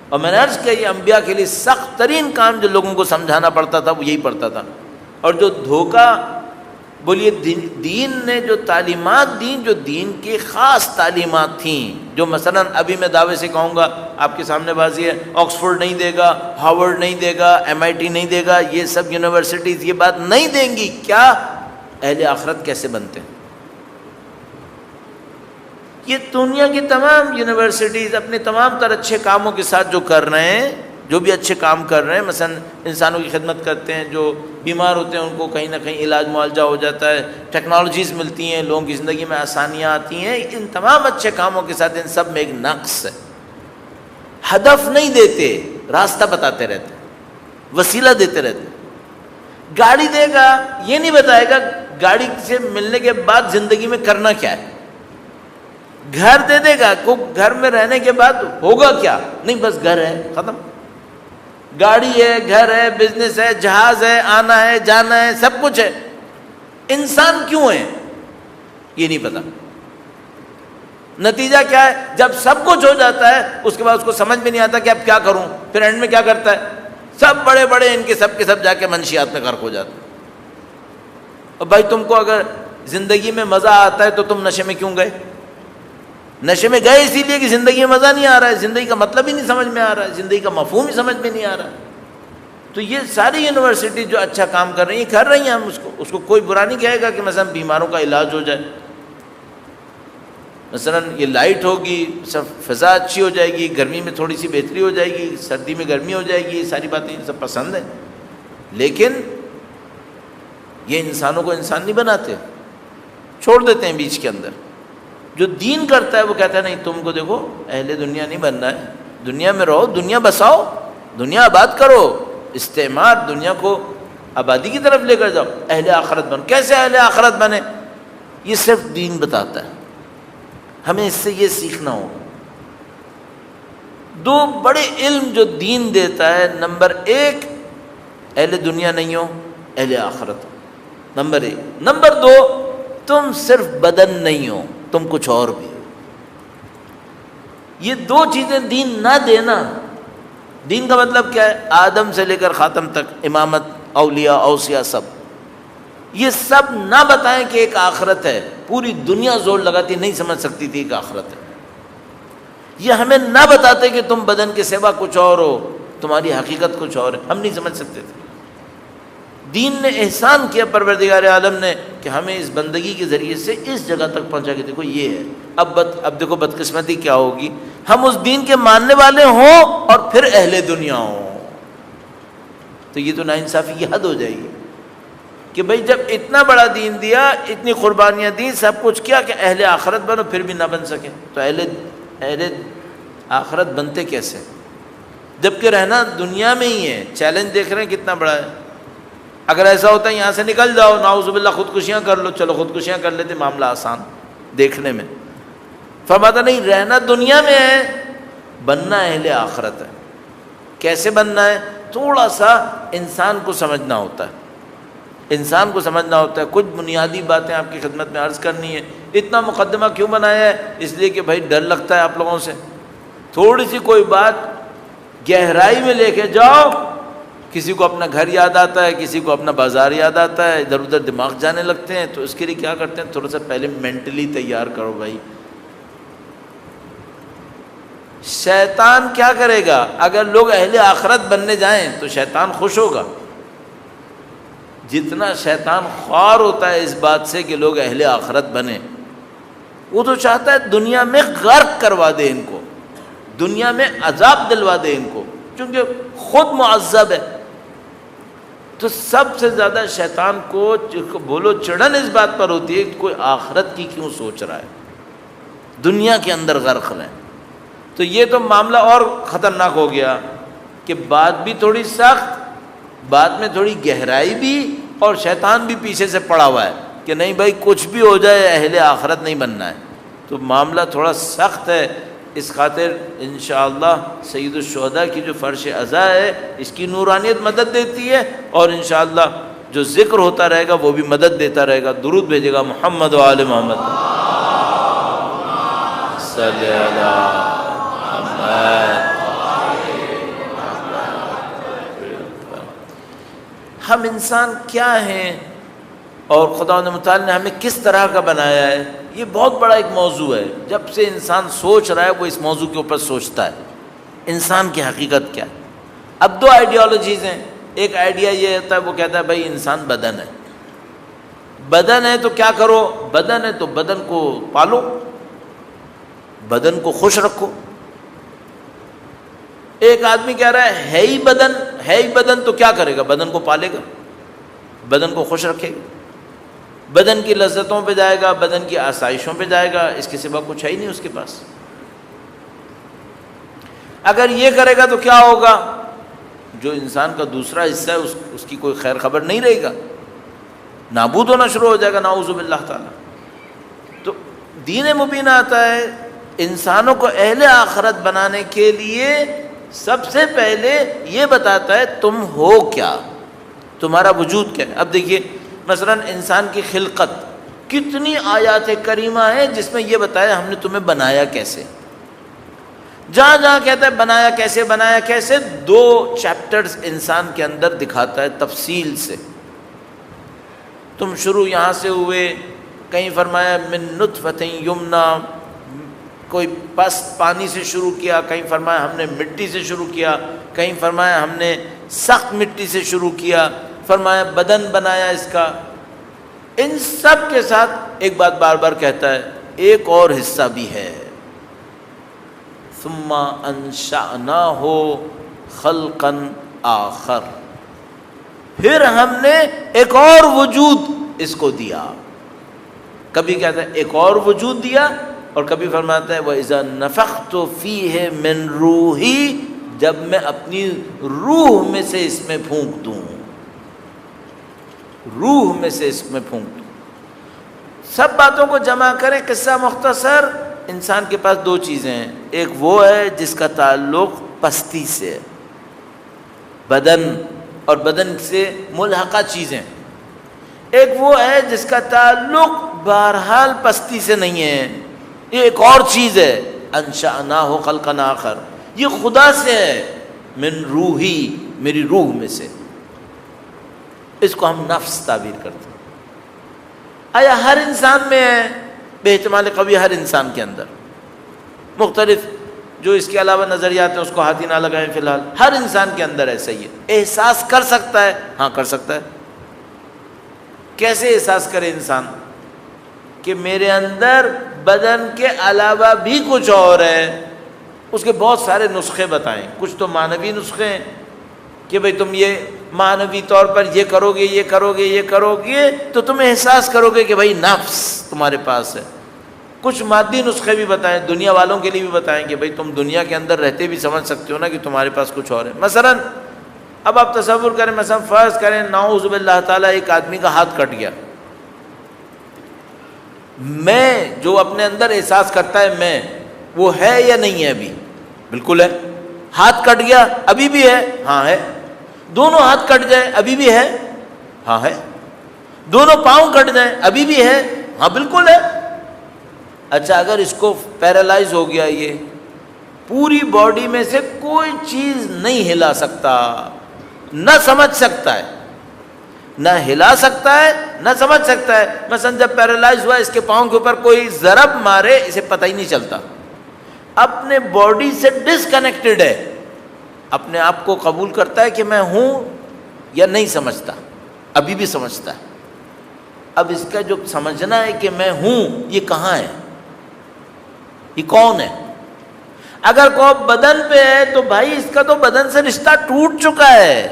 S2: اور میں نے عرض کیا یہ انبیاء کے لیے سخت ترین کام جو لوگوں کو سمجھانا پڑتا تھا وہ یہی پڑتا تھا۔ اور جو دھوکہ، بولیے دین نے جو تعلیمات دیں، جو دین کی خاص تعلیمات تھیں، جو مثلا ابھی میں دعوے سے کہوں گا آپ کے سامنے بازی ہے، آکسفورڈ نہیں دے گا، ہارورڈ نہیں دے گا، MIT نہیں دے گا، یہ سب یونیورسٹیز یہ بات نہیں دیں گی۔ کیا؟ اہل آخرت کیسے بنتے ہیں؟ یہ دنیا کی تمام یونیورسٹیز اپنے تمام تر اچھے کاموں کے ساتھ جو کر رہے ہیں، جو بھی اچھے کام کر رہے ہیں، مثلا انسانوں کی خدمت کرتے ہیں، جو بیمار ہوتے ہیں ان کو کہیں نہ کہیں علاج معالجہ ہو جاتا ہے، ٹیکنالوجیز ملتی ہیں، لوگوں کی زندگی میں آسانیاں آتی ہیں، ان تمام اچھے کاموں کے ساتھ ان سب میں ایک نقص ہے، ہدف نہیں دیتے، راستہ بتاتے رہتے، وسیلہ دیتے رہتے۔ گاڑی دے گا، یہ نہیں بتائے گا گاڑی سے ملنے کے بعد زندگی میں کرنا کیا ہے۔ گھر دے دے گا، کو گھر میں رہنے کے بعد ہوگا کیا؟ نہیں، بس گھر ہے، ختم۔ گاڑی ہے، گھر ہے، بزنس ہے، جہاز ہے، آنا ہے، جانا ہے، سب کچھ ہے۔ انسان کیوں ہے یہ نہیں پتا۔ نتیجہ کیا ہے؟ جب سب کچھ ہو جاتا ہے اس کے بعد اس کو سمجھ میں نہیں آتا کہ اب کیا کروں، پھر اینڈ میں کیا کرتا ہے؟ سب بڑے بڑے ان کے سب جا کے منشیات میں غرق ہو جاتے ہیں۔ اور بھائی تم کو اگر زندگی میں مزہ آتا ہے تو تم نشے میں کیوں گئے؟ نشے میں گئے اسی لیے کہ زندگی میں مزہ نہیں آ رہا ہے، زندگی کا مطلب ہی نہیں سمجھ میں آ رہا ہے، زندگی کا مفہوم ہی سمجھ میں نہیں آ رہا ہے۔ تو یہ ساری یونیورسٹی جو اچھا کام کر رہی ہیں کر رہی ہیں، ہم اس کو کوئی برا نہیں کہے گا کہ مثلا بیماروں کا علاج ہو جائے، مثلا یہ لائٹ ہوگی، سب فضا اچھی ہو جائے گی، گرمی میں تھوڑی سی بہتری ہو جائے گی، سردی میں گرمی ہو جائے گی، یہ ساری باتیں سب پسند ہیں، لیکن یہ انسانوں کو انسان نہیں بناتے، چھوڑ دیتے ہیں بیچ کے اندر۔ جو دین کرتا ہے وہ کہتا ہے نہیں، تم کو دیکھو اہل دنیا نہیں بننا ہے، دنیا میں رہو، دنیا بساؤ، دنیا آباد کرو، استعمار دنیا کو آبادی کی طرف لے کر جاؤ، اہل آخرت بنو۔ کیسے اہل آخرت بنے؟ یہ صرف دین بتاتا ہے، ہمیں اس سے یہ سیکھنا ہوگا۔ دو بڑے علم جو دین دیتا ہے، نمبر ایک اہل دنیا نہیں ہو، اہل آخرت ہو، نمبر ایک۔ نمبر دو، تم صرف بدن نہیں ہو، تم کچھ اور بھی ہو۔ یہ دو چیزیں دین نہ دینا۔ دین کا مطلب کیا ہے؟ آدم سے لے کر خاتم تک، امامت، اولیاء، اوصیاء، سب یہ سب نہ بتائیں کہ ایک آخرت ہے۔ پوری دنیا زور لگاتی نہیں سمجھ سکتی تھی ایک آخرت ہے۔ یہ ہمیں نہ بتاتے کہ تم بدن کے سوا کچھ اور ہو، تمہاری حقیقت کچھ اور ہے، ہم نہیں سمجھ سکتے تھے۔ دین نے احسان کیا پروردگار عالم نے کہ ہمیں اس بندگی کے ذریعے سے اس جگہ تک پہنچا کے دیکھو یہ ہے۔ اب دیکھو بدقسمتی کیا ہوگی، ہم اس دین کے ماننے والے ہوں اور پھر اہل دنیا ہوں، تو یہ تو ناانصافی کی حد ہو جائے گی کہ بھئی جب اتنا بڑا دین دیا، اتنی قربانیاں دی، سب کچھ کیا کہ اہل آخرت بنو، پھر بھی نہ بن سکے، تو اہل آخرت بنتے کیسے؟ جبکہ رہنا دنیا میں ہی ہے۔ چیلنج دیکھ رہے ہیں کتنا بڑا ہے۔ اگر ایسا ہوتا ہے یہاں سے نکل جاؤ، نعوذ باللہ خودکشیاں کر لو، چلو خودکشیاں کر لیتے، معاملہ آسان دیکھنے میں۔ فرماتا نہیں، رہنا دنیا میں ہے، بننا اہل آخرت ہے۔ کیسے بننا ہے؟ تھوڑا سا انسان کو سمجھنا ہوتا ہے، انسان کو سمجھنا ہوتا ہے۔ کچھ بنیادی باتیں آپ کی خدمت میں عرض کرنی ہے۔ اتنا مقدمہ کیوں بنایا ہے؟ اس لیے کہ بھائی ڈر لگتا ہے آپ لوگوں سے، تھوڑی سی کوئی بات گہرائی میں لے کے جاؤ، کسی کو اپنا گھر یاد آتا ہے، کسی کو اپنا بازار یاد آتا ہے، ادھر ادھر دماغ جانے لگتے ہیں۔ تو اس کے لیے کیا کرتے ہیں؟ تھوڑا سا پہلے مینٹلی تیار کرو بھائی۔ شیطان کیا کرے گا؟ اگر لوگ اہل آخرت بننے جائیں تو شیطان خوش ہوگا۔ جتنا شیطان خوار ہوتا ہے اس بات سے کہ لوگ اہل آخرت بنیں، وہ تو چاہتا ہے دنیا میں غرق کروا دے ان کو، دنیا میں عذاب دلوا دے ان کو، چونکہ خود معذب ہے۔ تو سب سے زیادہ شیطان کو بولو چڑھن اس بات پر ہوتی ہے کہ کوئی آخرت کی کیوں سوچ رہا ہے، دنیا کے اندر غرق رہے۔ تو یہ تو معاملہ اور خطرناک ہو گیا کہ بات بھی تھوڑی سخت، بات میں تھوڑی گہرائی بھی، اور شیطان بھی پیچھے سے پڑا ہوا ہے کہ نہیں بھائی کچھ بھی ہو جائے اہل آخرت نہیں بننا ہے۔ تو معاملہ تھوڑا سخت ہے۔ اس خاطر انشاءاللہ سید الشہداء کی جو فرش عزا ہے، اس کی نورانیت مدد دیتی ہے، اور انشاءاللہ جو ذکر ہوتا رہے گا وہ بھی مدد دیتا رہے گا۔ درود بھیجے گا محمد و آل محمد صلی اللہ ہم انسان کیا ہیں اور خدا متعال نے ہمیں کس طرح کا بنایا ہے، یہ بہت بڑا ایک موضوع ہے۔ جب سے انسان سوچ رہا ہے وہ اس موضوع کے اوپر سوچتا ہے، انسان کی حقیقت کیا ہے۔ اب دو آئیڈیالوجیز ہیں۔ ایک آئیڈیا یہ ہوتا ہے، وہ کہتا ہے بھائی انسان بدن ہے، بدن ہے تو کیا کرو؟ بدن ہے تو بدن کو پالو، بدن کو خوش رکھو۔ ایک آدمی کہہ رہا ہے ہی بدن، ہے ہی بدن تو کیا کرے گا؟ بدن کو پالے گا، بدن کو خوش رکھے گا، بدن کی لذتوں پہ جائے گا، بدن کی آسائشوں پہ جائے گا، اس کے سوا کچھ ہے ہی نہیں اس کے پاس۔ اگر یہ کرے گا تو کیا ہوگا؟ جو انسان کا دوسرا حصہ ہے اس کی کوئی خیر خبر نہیں رہے گا، نابود ہونا شروع ہو جائے گا، نعوذ باللہ تعالی۔ تو دین مبین آتا ہے انسانوں کو اہل آخرت بنانے کے لیے سب سے پہلے یہ بتاتا ہے تم ہو کیا، تمہارا وجود کیا ہے۔ اب دیکھیے مثلا انسان کی خلقت، کتنی آیات کریمہ ہیں جس میں یہ بتایا ہم نے تمہیں بنایا کیسے۔ جہاں جہاں کہتا ہے بنایا کیسے، بنایا کیسے، 2 چیپٹرز انسان کے اندر دکھاتا ہے تفصیل سے۔ تم شروع یہاں سے ہوئے، کہیں فرمایا من نطفۃ یمنا، کوئی پس پانی سے شروع کیا، کہیں فرمایا ہم نے مٹی سے شروع کیا، کہیں فرمایا ہم نے سخت مٹی سے شروع کیا، فرمایا بدن بنایا اس کا۔ ان سب کے ساتھ ایک بات بار بار کہتا ہے ایک اور حصہ بھی ہے. ثم انشأناہ خلقا آخر، پھر ہم نے ایک اور وجود اس کو دیا. کبھی کہتا ہے ایک اور وجود دیا، اور کبھی فرماتا ہے وَإِذَا نَفَخْتُ فِيهِ مِنْ رُوحِي، جب میں اپنی روح میں سے اس میں پھونک دوں، روح میں سے اس میں پھونک دوں. سب باتوں کو جمع کریں، قصہ مختصر. انسان کے پاس دو چیزیں ہیں، ایک وہ ہے جس کا تعلق پستی سے، بدن اور بدن سے ملحقہ چیزیں. ایک وہ ہے جس کا تعلق بہرحال پستی سے نہیں ہے، یہ ایک اور چیز ہے. انشأناہ خلقا آخر، یہ خدا سے ہے. من روحی، میری روح میں سے. اس کو ہم نفس تعبیر کرتے ہیں. آیا ہر انسان میں ہے؟ بے احتمال قوی ہر انسان کے اندر. مختلف جو اس کے علاوہ نظریات ہیں اس کو ہاتھ ہی نہ لگائیں. فی الحال ہر انسان کے اندر ایسا ہی ہے. احساس کر سکتا ہے؟ ہاں کر سکتا ہے. کیسے احساس کرے انسان کہ میرے اندر بدن کے علاوہ بھی کچھ اور ہے؟ اس کے بہت سارے نسخے بتائیں. کچھ تو معنوی نسخے ہیں کہ بھئی تم یہ معنوی طور پر یہ کرو گے، یہ کرو گے، یہ کرو گے تو تم احساس کرو گے کہ بھئی نفس تمہارے پاس ہے. کچھ مادی نسخے بھی بتائیں، دنیا والوں کے لیے بھی بتائیں کہ بھئی تم دنیا کے اندر رہتے بھی سمجھ سکتے ہو نا کہ تمہارے پاس کچھ اور ہے. مثلا اب آپ تصور کریں، مثلا فرض کریں نعوذ باللہ تعالیٰ ایک آدمی کا ہاتھ کٹ گیا. میں جو اپنے اندر احساس کرتا ہے میں، وہ ہے یا نہیں ہے؟ ابھی بالکل ہے. ہاتھ کٹ گیا ابھی بھی ہے؟ ہاں ہے. دونوں ہاتھ کٹ جائیں ابھی بھی ہے؟ ہاں ہے. دونوں پاؤں کٹ جائیں ابھی بھی ہے؟ ہاں بالکل ہے. اچھا اگر اس کو پیرالائز ہو گیا، یہ پوری باڈی میں سے کوئی چیز نہیں ہلا سکتا، نہ سمجھ سکتا ہے، نہ ہلا سکتا ہے، نہ سمجھ سکتا ہے. مثلا جب پیرالائز ہوا، اس کے پاؤں کے اوپر کوئی ضرب مارے اسے پتہ ہی نہیں چلتا، اپنے باڈی سے ڈسکنیکٹڈ ہے. اپنے آپ کو قبول کرتا ہے کہ میں ہوں یا نہیں سمجھتا؟ ابھی بھی سمجھتا ہے. اب اس کا جو سمجھنا ہے کہ میں ہوں، یہ کہاں ہے؟ یہ کون ہے؟ اگر کوئی بدن پہ ہے تو بھائی اس کا تو بدن سے رشتہ ٹوٹ چکا ہے.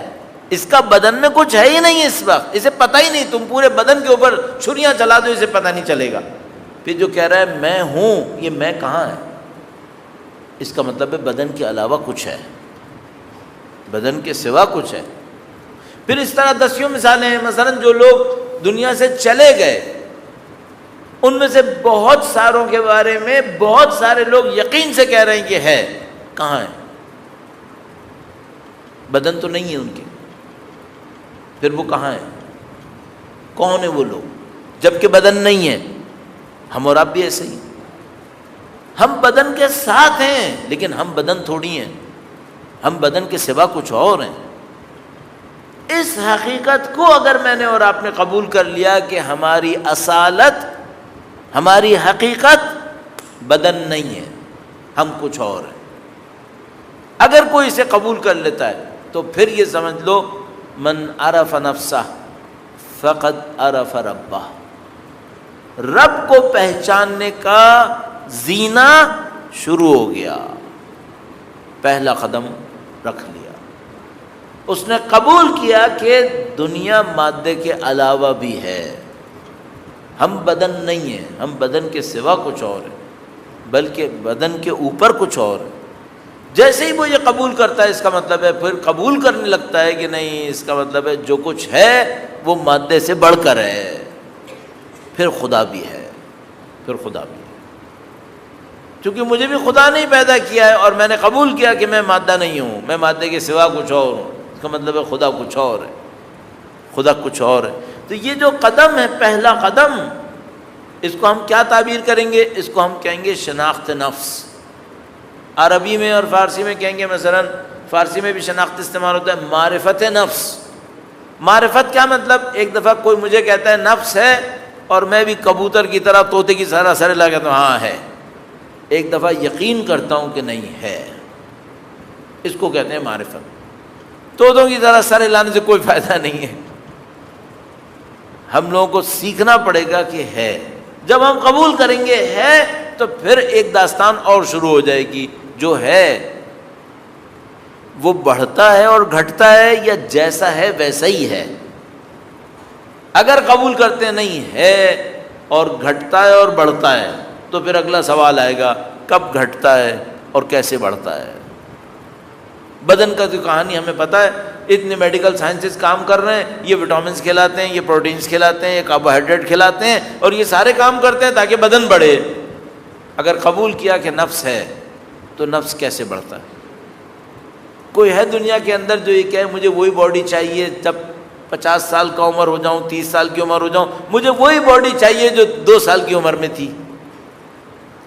S2: اس کا بدن میں کچھ ہے ہی نہیں اس وقت، اسے پتہ ہی نہیں. تم پورے بدن کے اوپر چھریاں چلا دو، اسے پتہ نہیں چلے گا. پھر جو کہہ رہا ہے میں ہوں، یہ میں کہاں ہے؟ اس کا مطلب ہے بدن کے علاوہ کچھ ہے، بدن کے سوا کچھ ہے. پھر اس طرح دسیوں مثالیں ہیں. مثلا جو لوگ دنیا سے چلے گئے، ان میں سے بہت ساروں کے بارے میں بہت سارے لوگ یقین سے کہہ رہے ہیں کہ ہے. کہاں ہے؟ بدن تو نہیں ہے ان کے. پھر وہ کہاں ہے؟ کون ہے وہ لوگ جبکہ بدن نہیں ہے؟ ہم اور آپ بھی ایسے ہی، ہم بدن کے ساتھ ہیں لیکن ہم بدن تھوڑی ہیں، ہم بدن کے سوا کچھ اور ہیں. اس حقیقت کو اگر میں نے اور آپ نے قبول کر لیا کہ ہماری اصالت، ہماری حقیقت بدن نہیں ہے، ہم کچھ اور ہیں، اگر کوئی اسے قبول کر لیتا ہے تو پھر یہ سمجھ لو من عرف نفسہ فقد عرف ربہ. رب کو پہچاننے کا زینہ شروع ہو گیا، پہلا قدم رکھ لیا. اس نے قبول کیا کہ دنیا مادے کے علاوہ بھی ہے، ہم بدن نہیں ہیں، ہم بدن کے سوا کچھ اور ہیں، بلکہ بدن کے اوپر کچھ اور ہے. جیسے ہی وہ یہ قبول کرتا ہے، اس کا مطلب ہے پھر قبول کرنے لگتا ہے کہ نہیں، اس کا مطلب ہے جو کچھ ہے وہ مادے سے بڑھ کر ہے، پھر خدا بھی ہے، پھر خدا بھی ہے. چونکہ مجھے بھی خدا نہیں پیدا کیا ہے اور میں نے قبول کیا کہ میں مادہ نہیں ہوں، میں مادے کے سوا کچھ اور ہوں، اس کا مطلب ہے خدا کچھ اور ہے، خدا کچھ اور ہے. تو یہ جو قدم ہے، پہلا قدم، اس کو ہم کیا تعبیر کریں گے؟ اس کو ہم کہیں گے شناخت نفس. عربی میں اور فارسی میں کہیں گے، مثلا فارسی میں بھی شناخت استعمال ہوتا ہے، معرفت نفس. معرفت کیا مطلب؟ ایک دفعہ کوئی مجھے کہتا ہے نفس ہے، اور میں بھی کبوتر کی طرح طوطے کی طرح سر لا کہتا ہوں ہاں ہے. ایک دفعہ یقین کرتا ہوں کہ نہیں ہے، اس کو کہتے ہیں معرفت. طوطوں کی طرح سر لانے سے کوئی فائدہ نہیں ہے. ہم لوگوں کو سیکھنا پڑے گا کہ ہے. جب ہم قبول کریں گے ہے تو پھر ایک داستان اور شروع ہو جائے گی، جو ہے وہ بڑھتا ہے اور گھٹتا ہے یا جیسا ہے ویسا ہی ہے؟ اگر قبول کرتے ہیں نہیں ہے اور گھٹتا ہے اور بڑھتا ہے، تو پھر اگلا سوال آئے گا کب گھٹتا ہے اور کیسے بڑھتا ہے؟ بدن کا تو کہانی ہمیں پتہ ہے، اتنے میڈیکل سائنسز کام کر رہے ہیں، یہ وٹامنس کھلاتے ہیں، یہ پروٹینز کھلاتے ہیں، یہ کاربوہائیڈریٹ کھلاتے ہیں، اور یہ سارے کام کرتے ہیں تاکہ بدن بڑھے۔ اگر قبول کیا کہ نفس ہے تو نفس کیسے بڑھتا ہے؟ کوئی ہے دنیا کے اندر جو یہ کہے مجھے وہی باڈی چاہیے، جب 50 سال کا عمر ہو جاؤں، 30 سال کی عمر ہو جاؤں، مجھے وہی باڈی چاہیے جو 2 سال کی عمر میں تھی؟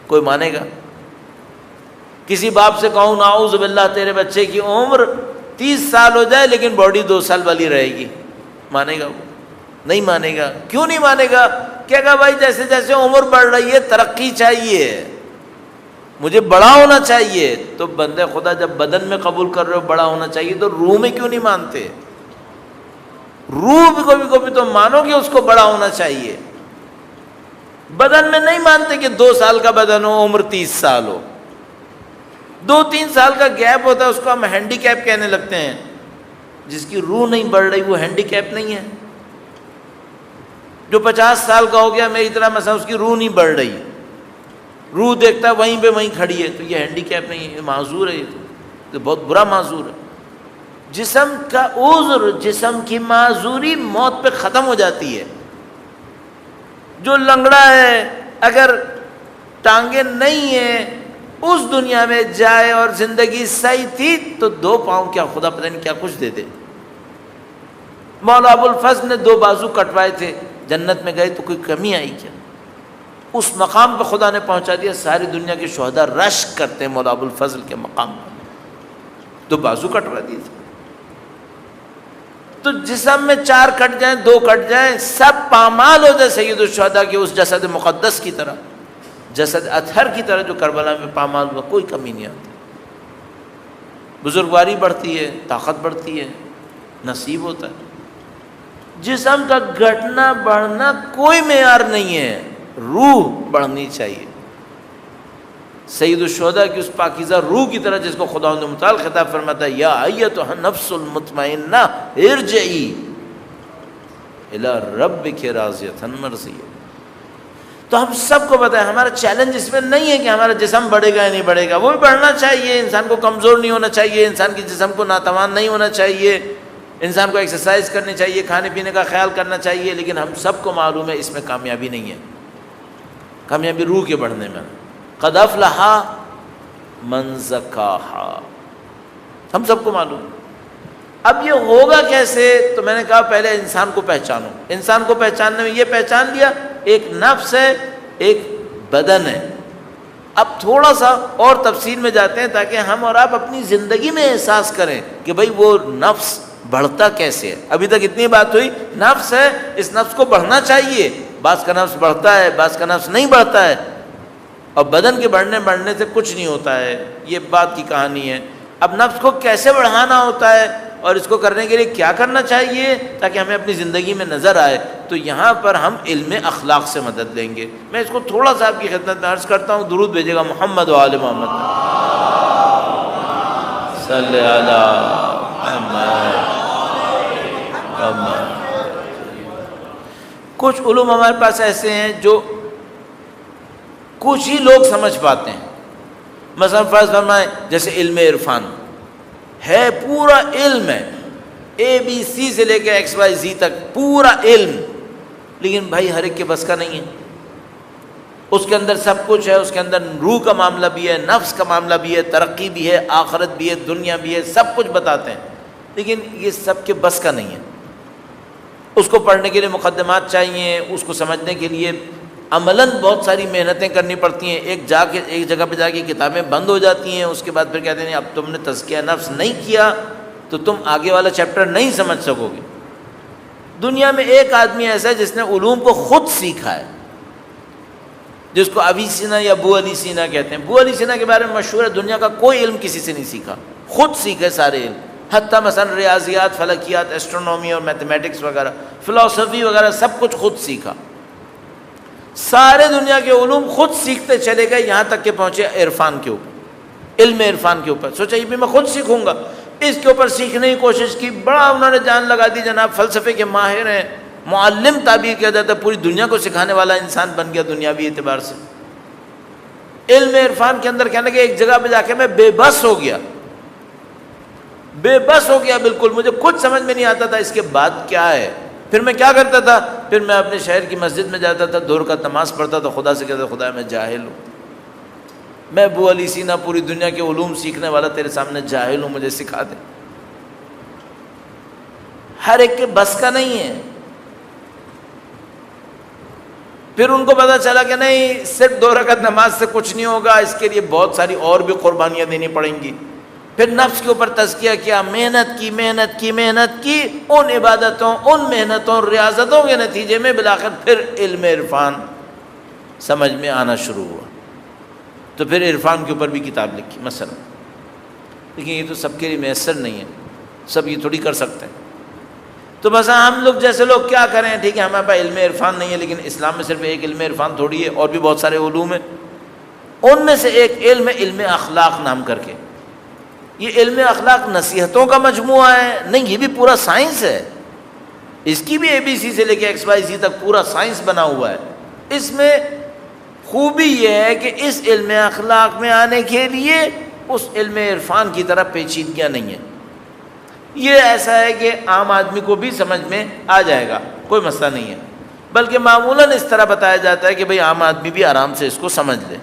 S2: کوئی مانے گا؟ کسی باپ سے کہوں نعوذ باللہ تیرے بچے کی عمر 30 سال ہو جائے لیکن باڈی 2 سال والی رہے گی، مانے گا؟ وہ نہیں مانے گا۔ کیوں نہیں مانے گا؟ کہے گا بھائی جیسے جیسے عمر بڑھ رہی ہے ترقی چاہیے، مجھے بڑا ہونا چاہیے۔ تو بندے خدا جب بدن میں قبول کر رہے ہو بڑا ہونا چاہیے تو روح میں کیوں نہیں مانتے؟ روح بھی کبھی تو مانو کہ اس کو بڑا ہونا چاہیے۔ بدن میں نہیں مانتے کہ 2 سال کا بدن ہو، عمر 30 سال ہو۔ 2-3 سال کا گیپ ہوتا ہے، اس کو ہم ہینڈی کیپ کہنے لگتے ہیں۔ جس کی روح نہیں بڑھ رہی وہ ہینڈی کیپ نہیں ہے۔ جو 50 سال کا ہو گیا میری طرح مثلا، اس کی روح نہیں بڑھ رہی، روح دیکھتا ہے وہیں پہ وہیں کھڑی ہے، تو یہ ہینڈی کیپ نہیں ہے، یہ معذور ہے، یہ تو بہت برا معذور ہے۔ جسم کا عذر، جسم کی معذوری موت پہ ختم ہو جاتی ہے۔ جو لنگڑا ہے اگر ٹانگیں نہیں ہیں اس دنیا میں جائے اور زندگی صحیح تھی تو 2 پاؤں کیا خدا پتہ نہیں کیا کچھ دے دے۔ مولا ابو الفضل نے 2 بازو کٹوائے تھے، جنت میں گئے تو کوئی کمی آئی کیا؟ اس مقام پہ خدا نے پہنچا دیا، ساری دنیا کے شہداء رشک کرتے ہیں مولا ابو الفضل کے مقام پر، 2 بازو کٹوا دیے تھے۔ تو جسم میں 4 کٹ جائیں، 2 کٹ جائیں، سب پامال ہو جائے سید الشہداء کے اس جسد مقدس کی طرح، جسد اطہر کی طرح جو کربلا میں پامال ہوا، کوئی کمی نہیں آتی۔ بزرگواری بڑھتی ہے، طاقت بڑھتی ہے، نصیب ہوتا ہے۔ جسم کا گھٹنا بڑھنا کوئی معیار نہیں ہے، روح بڑھنی چاہیے۔ سید الشہداء کی اس پاکیزہ روح کی طرح جس کو خدا متعال خطاب فرماتا ہے یا ایتھا النفس المطمئنہ ارجعی الی ربک راضیۃ مرضیہ۔ تو ہم سب کو پتہ ہے ہمارا چیلنج اس میں نہیں ہے کہ ہمارا جسم بڑھے گا یا نہیں بڑھے گا، وہ بھی بڑھنا چاہیے، انسان کو کمزور نہیں ہونا چاہیے، انسان کے جسم کو ناتوان نہیں ہونا چاہیے، انسان کو ایکسرسائز کرنی چاہیے، کھانے پینے کا خیال کرنا چاہیے، لیکن ہم سب کو معلوم ہے اس میں کامیابی نہیں ہے۔ کامیابی روح کے بڑھنے میں۔ قد افلح من زکاہا، ہم سب کو معلوم۔ اب یہ ہوگا کیسے؟ تو میں نے کہا پہلے انسان کو پہچانو۔ انسان کو پہچاننے میں یہ پہچان لیا ایک نفس ہے، ایک بدن ہے۔ اب تھوڑا سا اور تفصیل میں جاتے ہیں تاکہ ہم اور آپ اپنی زندگی میں احساس کریں کہ بھئی وہ نفس بڑھتا کیسے ہے۔ ابھی تک اتنی بات ہوئی، نفس ہے، اس نفس کو بڑھنا چاہیے، بعض کا نفس بڑھتا ہے، بعض کا نفس نہیں بڑھتا ہے، اور بدن کے بڑھنے سے کچھ نہیں ہوتا ہے، یہ بات کی کہانی ہے۔ اب نفس کو کیسے بڑھانا ہوتا ہے اور اس کو کرنے کے لیے کیا کرنا چاہیے تاکہ ہمیں اپنی زندگی میں نظر آئے، تو یہاں پر ہم علم اخلاق سے مدد لیں گے۔ میں اس کو تھوڑا سا آپ کی خدمت میں عرض کرتا ہوں، درود بھیجے گا محمد و آل محمد صلی علی محمد۔ کچھ علوم ہمارے پاس ایسے ہیں جو کچھ ہی لوگ سمجھ پاتے ہیں، مثلا فرض فرمائیں جیسے علم عرفان ہے، پورا علم ہے، ABC سے لے کے XYZ تک پورا علم، لیکن بھائی ہر ایک کے بس کا نہیں ہے۔ اس کے اندر سب کچھ ہے، اس کے اندر روح کا معاملہ بھی ہے، نفس کا معاملہ بھی ہے، ترقی بھی ہے، آخرت بھی ہے، دنیا بھی ہے، سب کچھ بتاتے ہیں، لیکن یہ سب کے بس کا نہیں ہے۔ اس کو پڑھنے کے لیے مقدمات چاہیے، اس کو سمجھنے کے لیے عملاً بہت ساری محنتیں کرنی پڑتی ہیں۔ ایک جگہ پہ جا کے کتابیں بند ہو جاتی ہیں، اس کے بعد پھر کہتے ہیں اب تم نے تزکیہ نفس نہیں کیا تو تم آگے والا چیپٹر نہیں سمجھ سکو گے۔ دنیا میں ایک آدمی ایسا ہے جس نے علوم کو خود سیکھا ہے، جس کو ابی سینا یا ابو علی سینا کہتے ہیں۔ ابو علی سینا کے بارے میں مشہور ہے، دنیا کا کوئی علم کسی سے نہیں سیکھا، خود سیکھے سارے علم، حتیٰ مثلا ریاضیات، فلکیات، ایسٹرونومی اور میتھمیٹکس وغیرہ، فلسفی وغیرہ سب کچھ خود سیکھا۔ سارے دنیا کے علوم خود سیکھتے چلے گئے یہاں تک کہ پہنچے عرفان کے اوپر، علم عرفان کے اوپر. سوچا یہ بھی میں خود سیکھوں گا، اس کے اوپر سیکھنے کی کوشش کی، بڑا انہوں نے جان لگا دی. جناب فلسفے کے ماہر ہیں، معلم تعبیر کیا جاتا ہے، پوری دنیا کو سکھانے والا انسان بن گیا دنیاوی اعتبار سے. علم عرفان کے اندر کہنے کہ ایک جگہ پہ جا کے میں بے بس ہو گیا، بے بس ہو گیا بالکل. مجھے کچھ سمجھ میں نہیں آتا تھا اس کے بعد کیا ہے. پھر میں کیا کرتا تھا، پھر میں اپنے شہر کی مسجد میں جاتا تھا، دور کا نماز پڑھتا تھا، خدا سے کہتا خدا میں جاہل ہوں، میں ابو علی سینا پوری دنیا کے علوم سیکھنے والا تیرے سامنے جاہل ہوں، مجھے سکھا دے. ہر ایک کے بس کا نہیں ہے. پھر ان کو پتا چلا کہ نہیں صرف 2 رکعت نماز سے کچھ نہیں ہوگا، اس کے لیے بہت ساری اور بھی قربانیاں دینی پڑیں گی. پھر نفس کے اوپر تزکیہ کیا، محنت کی ان عبادتوں، ان محنتوں، ریاضتوں کے نتیجے میں بالآخر پھر علم عرفان سمجھ میں آنا شروع ہوا. تو پھر عرفان کے اوپر بھی کتاب لکھی مثلا. لیکن یہ تو سب کے لیے میسر نہیں ہے، سب یہ تھوڑی کر سکتے ہیں. تو بس ہم لوگ جیسے لوگ کیا کریں، ٹھیک ہے ہمارے پاس علم عرفان نہیں ہے، لیکن اسلام میں صرف ایک علم عرفان تھوڑی ہے، اور بھی بہت سارے علوم ہیں. ان میں سے ایک علم ہے علم اخلاق نام کر کے. یہ علم اخلاق نصیحتوں کا مجموعہ ہے؟ نہیں، یہ بھی پورا سائنس ہے. اس کی بھی ABC سے لے کے XYZ تک پورا سائنس بنا ہوا ہے. اس میں خوبی یہ ہے کہ اس علم اخلاق میں آنے کے لیے اس علم عرفان کی طرح پیچیدگیاں نہیں ہیں. یہ ایسا ہے کہ عام آدمی کو بھی سمجھ میں آ جائے گا، کوئی مسئلہ نہیں ہے. بلکہ معمولاً اس طرح بتایا جاتا ہے کہ بھئی عام آدمی بھی آرام سے اس کو سمجھ لے.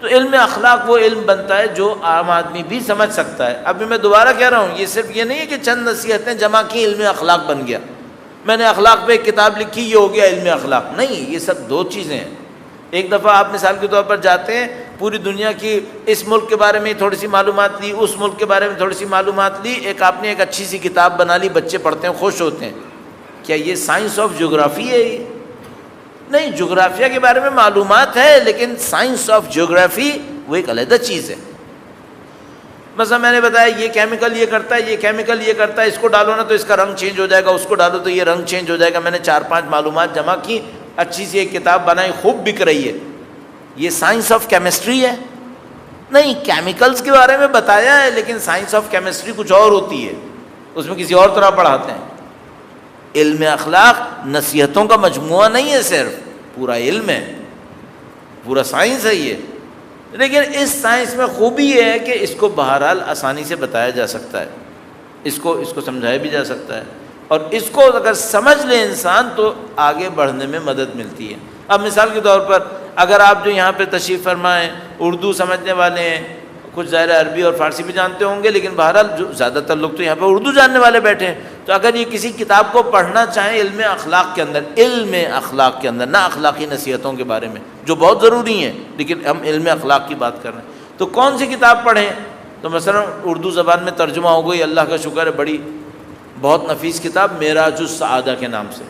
S2: تو علم اخلاق وہ علم بنتا ہے جو عام آدمی بھی سمجھ سکتا ہے. ابھی میں دوبارہ کہہ رہا ہوں، یہ صرف یہ نہیں ہے کہ چند نصیحتیں جمع کی علم اخلاق بن گیا، میں نے اخلاق پہ ایک کتاب لکھی یہ ہو گیا علم اخلاق. نہیں، یہ سب 2 چیزیں ہیں. ایک دفعہ آپ مثال کے طور پر جاتے ہیں، پوری دنیا کی اس ملک کے بارے میں تھوڑی سی معلومات لی، اس ملک کے بارے میں تھوڑی سی معلومات لی، آپ نے ایک اچھی سی کتاب بنا لی، بچے پڑھتے ہیں خوش ہوتے ہیں. کیا یہ سائنس آف جغرافی ہے؟ یہ نہیں. جغرافیہ کے بارے میں معلومات ہے، لیکن سائنس آف جغرافی وہ ایک علیحدہ چیز ہے. مثلا میں نے بتایا یہ کیمیکل یہ کرتا ہے، یہ کیمیکل یہ کرتا ہے، اس کو ڈالو نا تو اس کا رنگ چینج ہو جائے گا، اس کو ڈالو تو یہ رنگ چینج ہو جائے گا. میں نے 4-5 معلومات جمع کی، اچھی سی ایک کتاب بنائی، خوب بک رہی ہے. یہ سائنس آف کیمسٹری ہے؟ نہیں. کیمیکلز کے بارے میں بتایا ہے، لیکن سائنس آف کیمسٹری کچھ اور ہوتی ہے، اس میں کسی اور طرح پڑھاتے ہیں. علم اخلاق نصیحتوں کا مجموعہ نہیں ہے، صرف پورا علم ہے، پورا سائنس ہے یہ. لیکن اس سائنس میں خوبی یہ ہے کہ اس کو بہرحال آسانی سے بتایا جا سکتا ہے، اس کو سمجھایا بھی جا سکتا ہے، اور اس کو اگر سمجھ لے انسان تو آگے بڑھنے میں مدد ملتی ہے. اب مثال کے طور پر اگر آپ جو یہاں پہ تشریف فرمائیں اردو سمجھنے والے ہیں، کچھ ظاہر عربی اور فارسی بھی جانتے ہوں گے، لیکن بہرحال جو زیادہ تر لوگ تو یہاں پہ اردو جاننے والے بیٹھے ہیں، تو اگر یہ کسی کتاب کو پڑھنا چاہیں علم اخلاق کے اندر، نہ اخلاقی نصیحتوں کے بارے میں جو بہت ضروری ہیں، لیکن ہم علم اخلاق کی بات کر رہے ہیں، تو کون سی کتاب پڑھیں؟ تو مثلا اردو زبان میں ترجمہ ہو گئی، اللہ کا شکر ہے، بڑی بہت نفیس کتاب معراج السعادہ کے نام سے.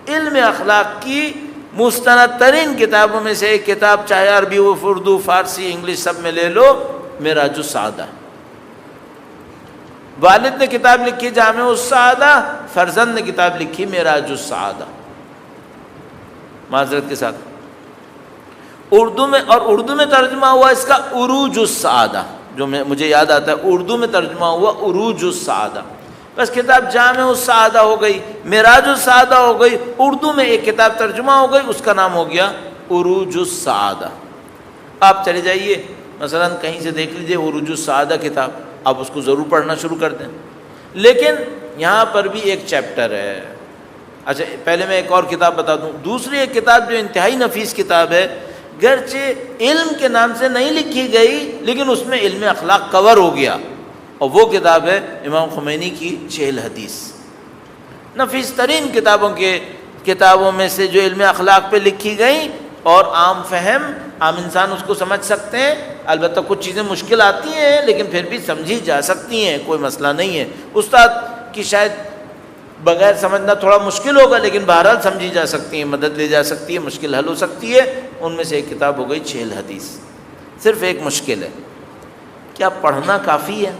S2: علم اخلاق کی مستند ترین کتابوں میں سے ایک کتاب، چاہے عربی اردو فارسی انگلش سب میں لے لو، معراج السعادہ. والد نے کتاب لکھی جامع السعادہ، فرزند نے کتاب لکھی معراج السعادہ. معذرت کے ساتھ اردو میں ترجمہ ہوا اس کا عروج السعادہ، جو مجھے یاد آتا ہے اردو میں ترجمہ ہوا عروج السعادہ. بس کتاب جامع السعادہ ہو گئی، معراج السعادہ ہو گئی، اردو میں ایک کتاب ترجمہ ہو گئی، اس کا نام ہو گیا عروج السعادہ. آپ چلے جائیے مثلا کہیں سے دیکھ لیجئے عروج السعادہ کتاب، آپ اس کو ضرور پڑھنا شروع کر دیں. لیکن یہاں پر بھی ایک چیپٹر ہے. اچھا پہلے میں ایک اور کتاب بتا دوں، دوسری ایک کتاب جو انتہائی نفیس کتاب ہے، گرچہ علم کے نام سے نہیں لکھی گئی لیکن اس میں علم اخلاق کور ہو گیا، اور وہ کتاب ہے امام خمینی کی 40 حدیث. نفیس ترین کتابوں میں سے جو علم اخلاق پہ لکھی گئی، اور عام انسان اس کو سمجھ سکتے ہیں. البتہ کچھ چیزیں مشکل آتی ہیں لیکن پھر بھی سمجھی جا سکتی ہیں، کوئی مسئلہ نہیں ہے. استاد کی شاید بغیر سمجھنا تھوڑا مشکل ہوگا، لیکن بہرحال سمجھی جا سکتی ہیں، مدد لی جا سکتی ہے، مشکل حل ہو سکتی ہے. ان میں سے ایک کتاب ہو گئی 40 حدیث. صرف ایک مشکل ہے، کیا پڑھنا کافی ہے؟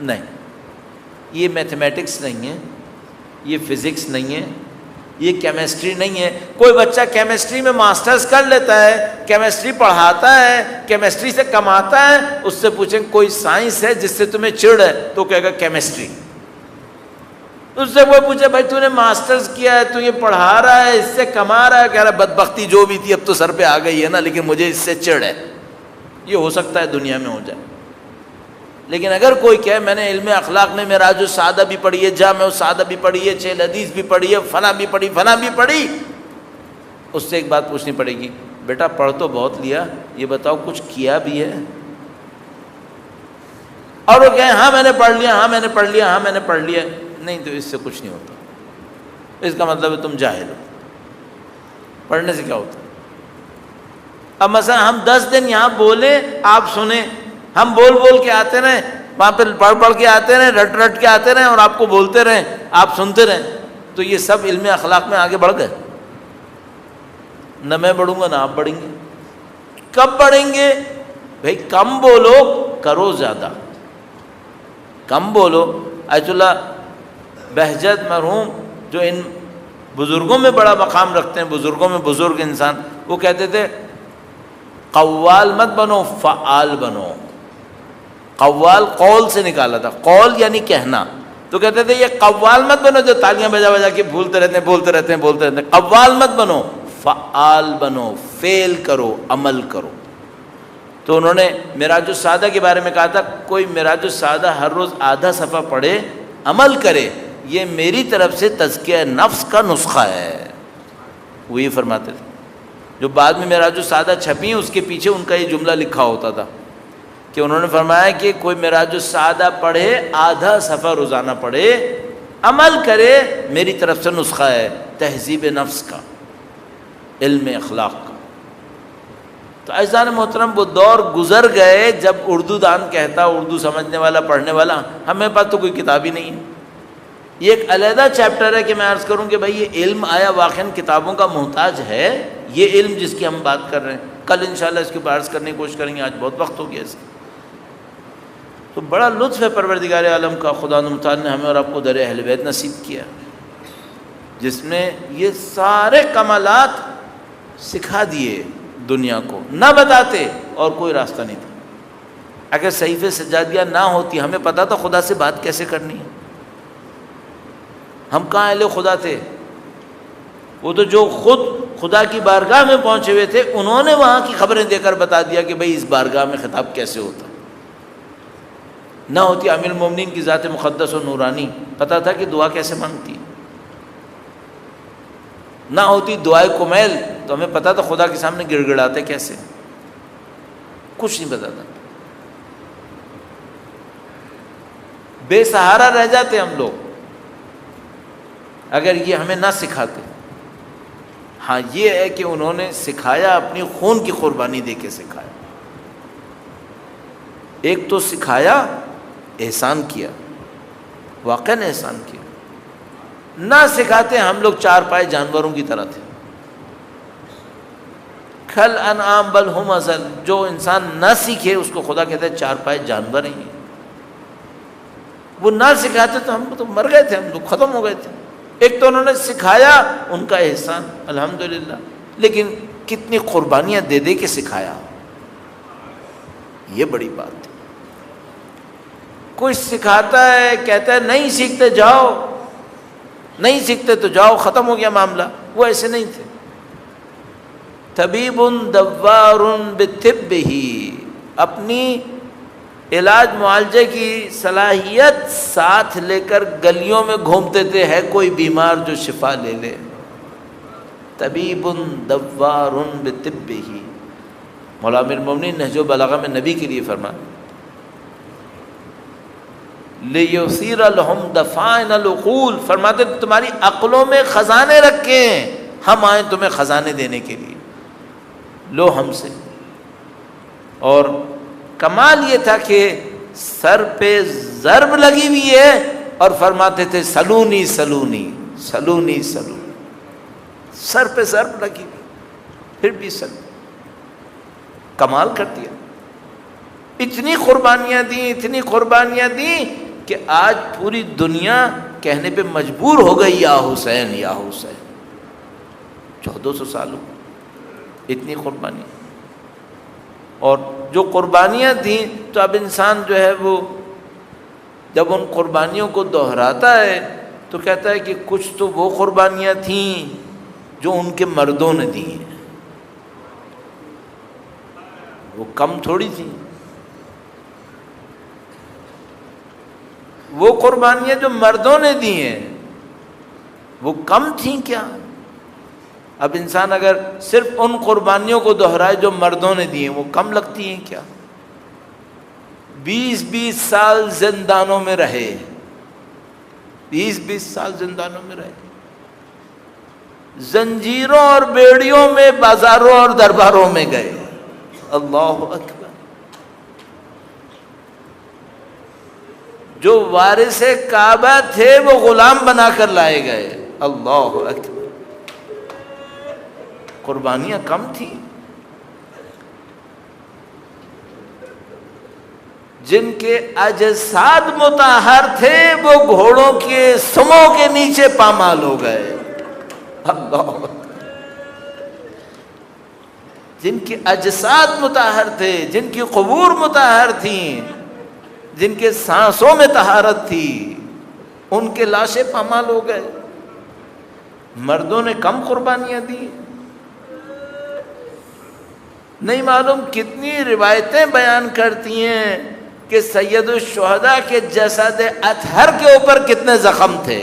S2: نہیں. یہ میتھمیٹکس نہیں ہے، یہ فزکس نہیں ہے، یہ کیمسٹری نہیں ہے. کوئی بچہ کیمسٹری میں ماسٹرز کر لیتا ہے, کیمسٹری پڑھاتا ہے, کیمسٹری سے کماتا ہے, اس سے پوچھیں کوئی سائنس ہے جس سے تمہیں چڑ ہے, تو کہے گا کیمسٹری. اس سے کوئی پوچھے بھائی تو نے ماسٹرز کیا ہے, تو یہ پڑھا رہا ہے, اس سے کما رہا ہے, کہہ رہا بدبختی جو بھی تھی اب تو سر پہ آ گئی ہے نا, لیکن مجھے اس سے چڑ ہے. یہ ہو سکتا ہے دنیا میں ہو جائے. لیکن اگر کوئی کہے میں نے علم اخلاق میں معراج السعادہ بھی پڑھی ہے, جامع السعادہ بھی پڑھی ہے, 6 حدیث بھی پڑھی ہے, فلاں بھی پڑھی, فلاں بھی پڑھی, اس سے ایک بات پوچھنی پڑے گی, بیٹا پڑھ تو بہت لیا, یہ بتاؤ کچھ کیا بھی ہے؟ اور وہ کہیں ہاں میں نے پڑھ لیا, ہاں میں نے پڑھ لیا, ہاں میں نے پڑھ لیا. نہیں تو اس سے کچھ نہیں ہوتا. اس کا مطلب ہے تم جاہل ہو. پڑھنے سے کیا ہوتا؟ اب مثلا ہم 10 دن یہاں بولیں, آپ سنیں, ہم بول بول کے آتے رہیں, وہاں پہ پڑھ پڑھ کے آتے رہیں, رٹ رٹ کے آتے رہیں, اور آپ کو بولتے رہیں, آپ سنتے رہیں, تو یہ سب علم اخلاق میں آگے بڑھ گئے. نہ میں بڑھوں گا نہ آپ بڑھیں گے. کب بڑھیں گے بھائی؟ کم بولو, کرو زیادہ. کم بولو. ایت اللہ بہجت مرحوم جو ان بزرگوں میں بڑا مقام رکھتے ہیں, بزرگوں میں بزرگ انسان, وہ کہتے تھے قوال مت بنو, فعال بنو. قوال قول سے نکالا تھا, قول یعنی کہنا, تو کہتے تھے یہ قوال مت بنو جو تالیاں بجا بجا کے بھولتے رہتے ہیں, بولتے رہتے ہیں, بولتے رہتے ہیں. قوال مت بنو, فعال بنو, فعل کرو, عمل کرو. تو انہوں نے معراج السعادہ کے بارے میں کہا تھا کوئی معراج السعادہ ہر روز آدھا صفحہ پڑھے, عمل کرے, یہ میری طرف سے تزکیہ نفس کا نسخہ ہے. وہ یہ فرماتے تھے. جو بعد میں معراج السعادہ چھپی, اس کے پیچھے ان کا یہ جملہ لکھا ہوتا تھا کہ انہوں نے فرمایا کہ کوئی معراج السعادہ پڑھے, آدھا صفحہ روزانہ پڑھے, عمل کرے, میری طرف سے نسخہ ہے تہذیب نفس کا, علم اخلاق کا. تو عزیزان محترم, وہ دور گزر گئے جب اردو دان کہتا, اردو سمجھنے والا, پڑھنے والا, ہمیں پاس تو کوئی کتاب ہی نہیں ہے. یہ ایک علیحدہ چیپٹر ہے کہ میں عرض کروں کہ بھائی یہ علم آیا واقعاً کتابوں کا محتاج ہے. یہ علم جس کی ہم بات کر رہے ہیں, کل انشاءاللہ اس کے اوپر عرض کرنے کی کوشش کریں گے, آج بہت وقت ہو گیا اس کا. تو بڑا لطف ہے پروردگار عالم کا, خدا متعال نے ہمیں اور آپ کو در اہل بیت نصیب کیا, جس میں یہ سارے کمالات سکھا دیے دنیا کو. نہ بتاتے اور کوئی راستہ نہیں تھا. اگر صحیفے سجادیہ نہ ہوتی, ہمیں پتا تھا خدا سے بات کیسے کرنی ہے. ہم کہاں اہل خدا تھے؟ وہ تو جو خود خدا کی بارگاہ میں پہنچے ہوئے تھے, انہوں نے وہاں کی خبریں دے کر بتا دیا کہ بھئی اس بارگاہ میں خطاب کیسے ہوتا. نہ ہوتی امیر المومنین کی ذات مقدس و نورانی, پتہ تھا کہ دعا کیسے مانگتی. نہ ہوتی دعائے کمیل, تو ہمیں پتہ تھا خدا کے سامنے گڑ گڑاتے کیسے. کچھ نہیں پتہ تھا. بے سہارا رہ جاتے ہم لوگ اگر یہ ہمیں نہ سکھاتے. ہاں یہ ہے کہ انہوں نے سکھایا, اپنی خون کی قربانی دے کے سکھایا. ایک تو سکھایا, احسان کیا, واقعاً احسان کیا. نہ سکھاتے ہم لوگ چار پائے جانوروں کی طرح تھے. کھل انعام بل ہم ازل, جو انسان نہ سیکھے اس کو خدا کہتا ہے چار پائے جانور ہیں. وہ نہ سکھاتے تو ہم تو مر گئے تھے, ہم لوگ ختم ہو گئے تھے. ایک تو انہوں نے سکھایا, ان کا احسان الحمدللہ, لیکن کتنی قربانیاں دے دے کے سکھایا, یہ بڑی بات ہے. کوئی سکھاتا ہے, کہتا ہے نہیں سیکھتے جاؤ, نہیں سیکھتے تو جاؤ, ختم ہو گیا معاملہ. وہ ایسے نہیں تھے. طبیب دوار بطبہ, اپنی علاج معالجے کی صلاحیت ساتھ لے کر گلیوں میں گھومتے تھے, ہے کوئی بیمار جو شفا لے لے. طبیب دوار بطبہ. مولا امیر المومنین نہج البلاغہ میں نبی کے لیے فرمایا لیثیر لہم دفائن العقول, فرماتے تمہاری عقلوں میں خزانے رکھے ہیں, ہم آئیں تمہیں خزانے دینے کے لیے, لو ہم سے. اور کمال یہ تھا کہ سر پہ ضرب لگی ہوئی ہے اور فرماتے تھے سلونی سلونی سلونی سلونی. سر پہ ضرب لگی ہوئی, پھر بھی سلونی. کمال کر دیا. اتنی قربانیاں دیں, اتنی قربانیاں دیں کہ آج پوری دنیا کہنے پہ مجبور ہو گئی یا حسین یا حسین. 1400 سال ہو اتنی قربانی. اور جو قربانیاں تھیں تو اب انسان جو ہے وہ جب ان قربانیوں کو دہراتا ہے تو کہتا ہے کہ کچھ تو وہ قربانیاں تھیں جو ان کے مردوں نے دی ہیں، وہ کم تھوڑی تھیں. وہ قربانیاں جو مردوں نے دی ہیں وہ کم تھیں کیا؟ اب انسان اگر صرف ان قربانیوں کو دہرائے جو مردوں نے دی ہیں وہ کم لگتی ہیں کیا؟ 20 سال زندانوں میں رہے، 20 سال زندانوں میں رہے، زنجیروں اور بیڑیوں میں بازاروں اور درباروں میں گئے. اللہ اکبر. جو وارث کعبہ تھے وہ غلام بنا کر لائے گئے. اللہ اکبر. قربانیاں کم تھیں. جن کے اجساد مطہر تھے وہ گھوڑوں کے سموں کے نیچے پامال ہو گئے. اللہ اکبر. جن کے اجساد مطہر تھے، جن کی قبور مطہر تھیں، جن کے سانسوں میں طہارت تھی، ان کے لاشیں پامال ہو گئے. مردوں نے کم قربانیاں دی. نہیں معلوم کتنی روایتیں بیان کرتی ہیں کہ سید الشہداء کے جسد اطہر کے اوپر کتنے زخم تھے.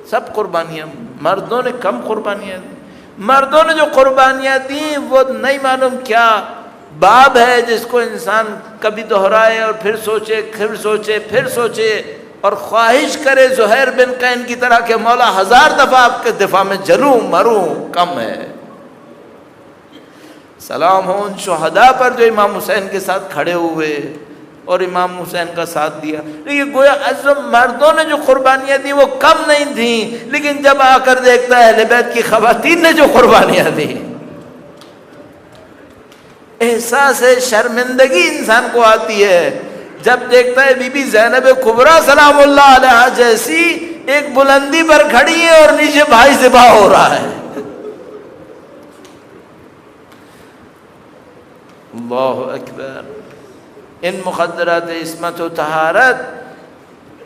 S2: سب قربانیاں مردوں نے کم قربانیاں دی. مردوں نے جو قربانیاں دیں وہ نہیں معلوم کیا باب ہے جس کو انسان کبھی دہرائے اور پھر سوچے، پھر سوچے، پھر سوچے اور خواہش کرے زہیر بن قین کی طرح کہ مولا 1000 دفعہ آپ کے دفاع میں جلوں مروں کم ہے. سلام ہو ان شہداء پر جو امام حسین کے ساتھ کھڑے ہوئے اور امام حسین کا ساتھ دیا. لیکن گویا مردوں نے جو قربانیاں دی وہ کم نہیں تھیں، لیکن جب آ کر دیکھتا ہے اہل بیت کی خواتین نے جو قربانیاں دی، احساس شرمندگی انسان کو آتی ہے جب دیکھتا ہے بی بی زینب کبریٰ سلام اللہ علیہا جیسی ایک بلندی پر کھڑی ہے اور نیچے بھائی ذبح ہو رہا ہے. اللہ اکبر. ان مقدرات عصمت و طہارت،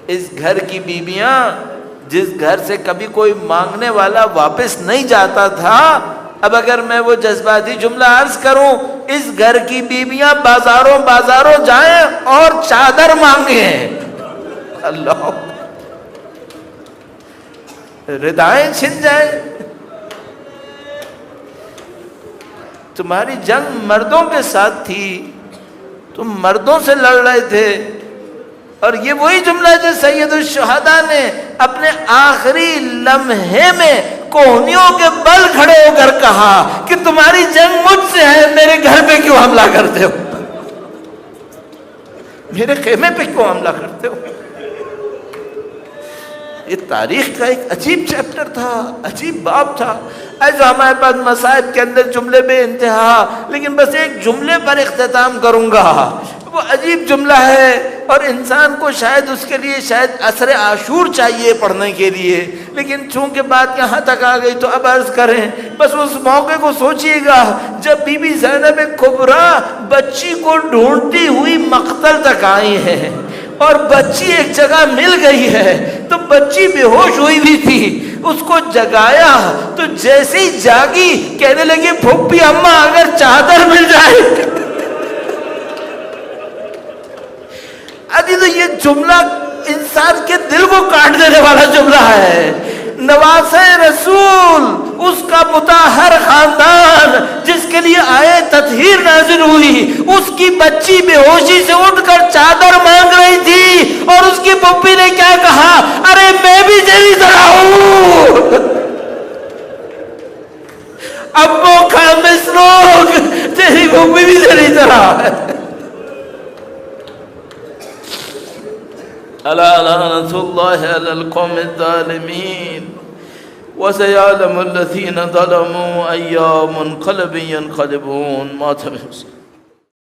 S2: اس گھر کی بیویاں جس گھر سے کبھی کوئی مانگنے والا واپس نہیں جاتا تھا، اب اگر میں وہ جذباتی جملہ عرض کروں، اس گھر کی بیویاں بازاروں جائیں اور چادر مانگیں. اللہ، ردائیں چھن جائیں. تمہاری جنگ مردوں کے ساتھ تھی، تم مردوں سے لڑ رہے تھے. اور یہ وہی جملہ جو سید الشہداء نے اپنے آخری لمحے میں کوہنیوں کے بل کھڑے ہو کر کہا کہ تمہاری جنگ مجھ سے ہے، میرے گھر پہ کیوں حملہ کرتے ہو، میرے خیمے پہ کیوں حملہ کرتے ہو. یہ تاریخ کا ایک عجیب چیپٹر تھا، عجیب باب تھا. ایسا ہمارے پاس مصائب کے اندر جملے بے انتہا، لیکن بس ایک جملے پر اختتام کروں گا. وہ عجیب جملہ ہے اور انسان کو شاید اس کے لیے شاید عصر عاشور چاہیے پڑھنے کے لیے، لیکن چونکہ بات یہاں تک آ گئی تو اب عرض کریں. بس اس موقع کو سوچئے گا جب بی بی زینب کبریٰ بچی کو ڈھونڈتی ہوئی مقتل تک آئی ہے اور بچی ایک جگہ مل گئی ہے، تو بچی بے ہوش ہوئی بھی تھی، اس کو جگایا تو جیسے ہی جاگی کہنے لگی پھوپھی اماں اگر چادر مل جائے. ابھی تو یہ جملہ انسان کے دل کو کاٹ دینے والا جملہ ہے. نواسے رسول، اس کا مطہر خاندان جس کے لیے آئے تطہیر نازل ہوئی، اس کی بچی بے ہوشی سے اٹھ کر چادر مانگ رہی تھی اور اس کی پھوپھی نے کیا کہا، ارے میں بھی تیری طرح ہوں. ابو کا مسروق، تیری پھوپھی بھی تیری طرح ہے. الا لعنۃ اللہ علی القوم الظالمین وسيعلم الذين ظلموا أي منقلب ينقلبون. ماتم حسین.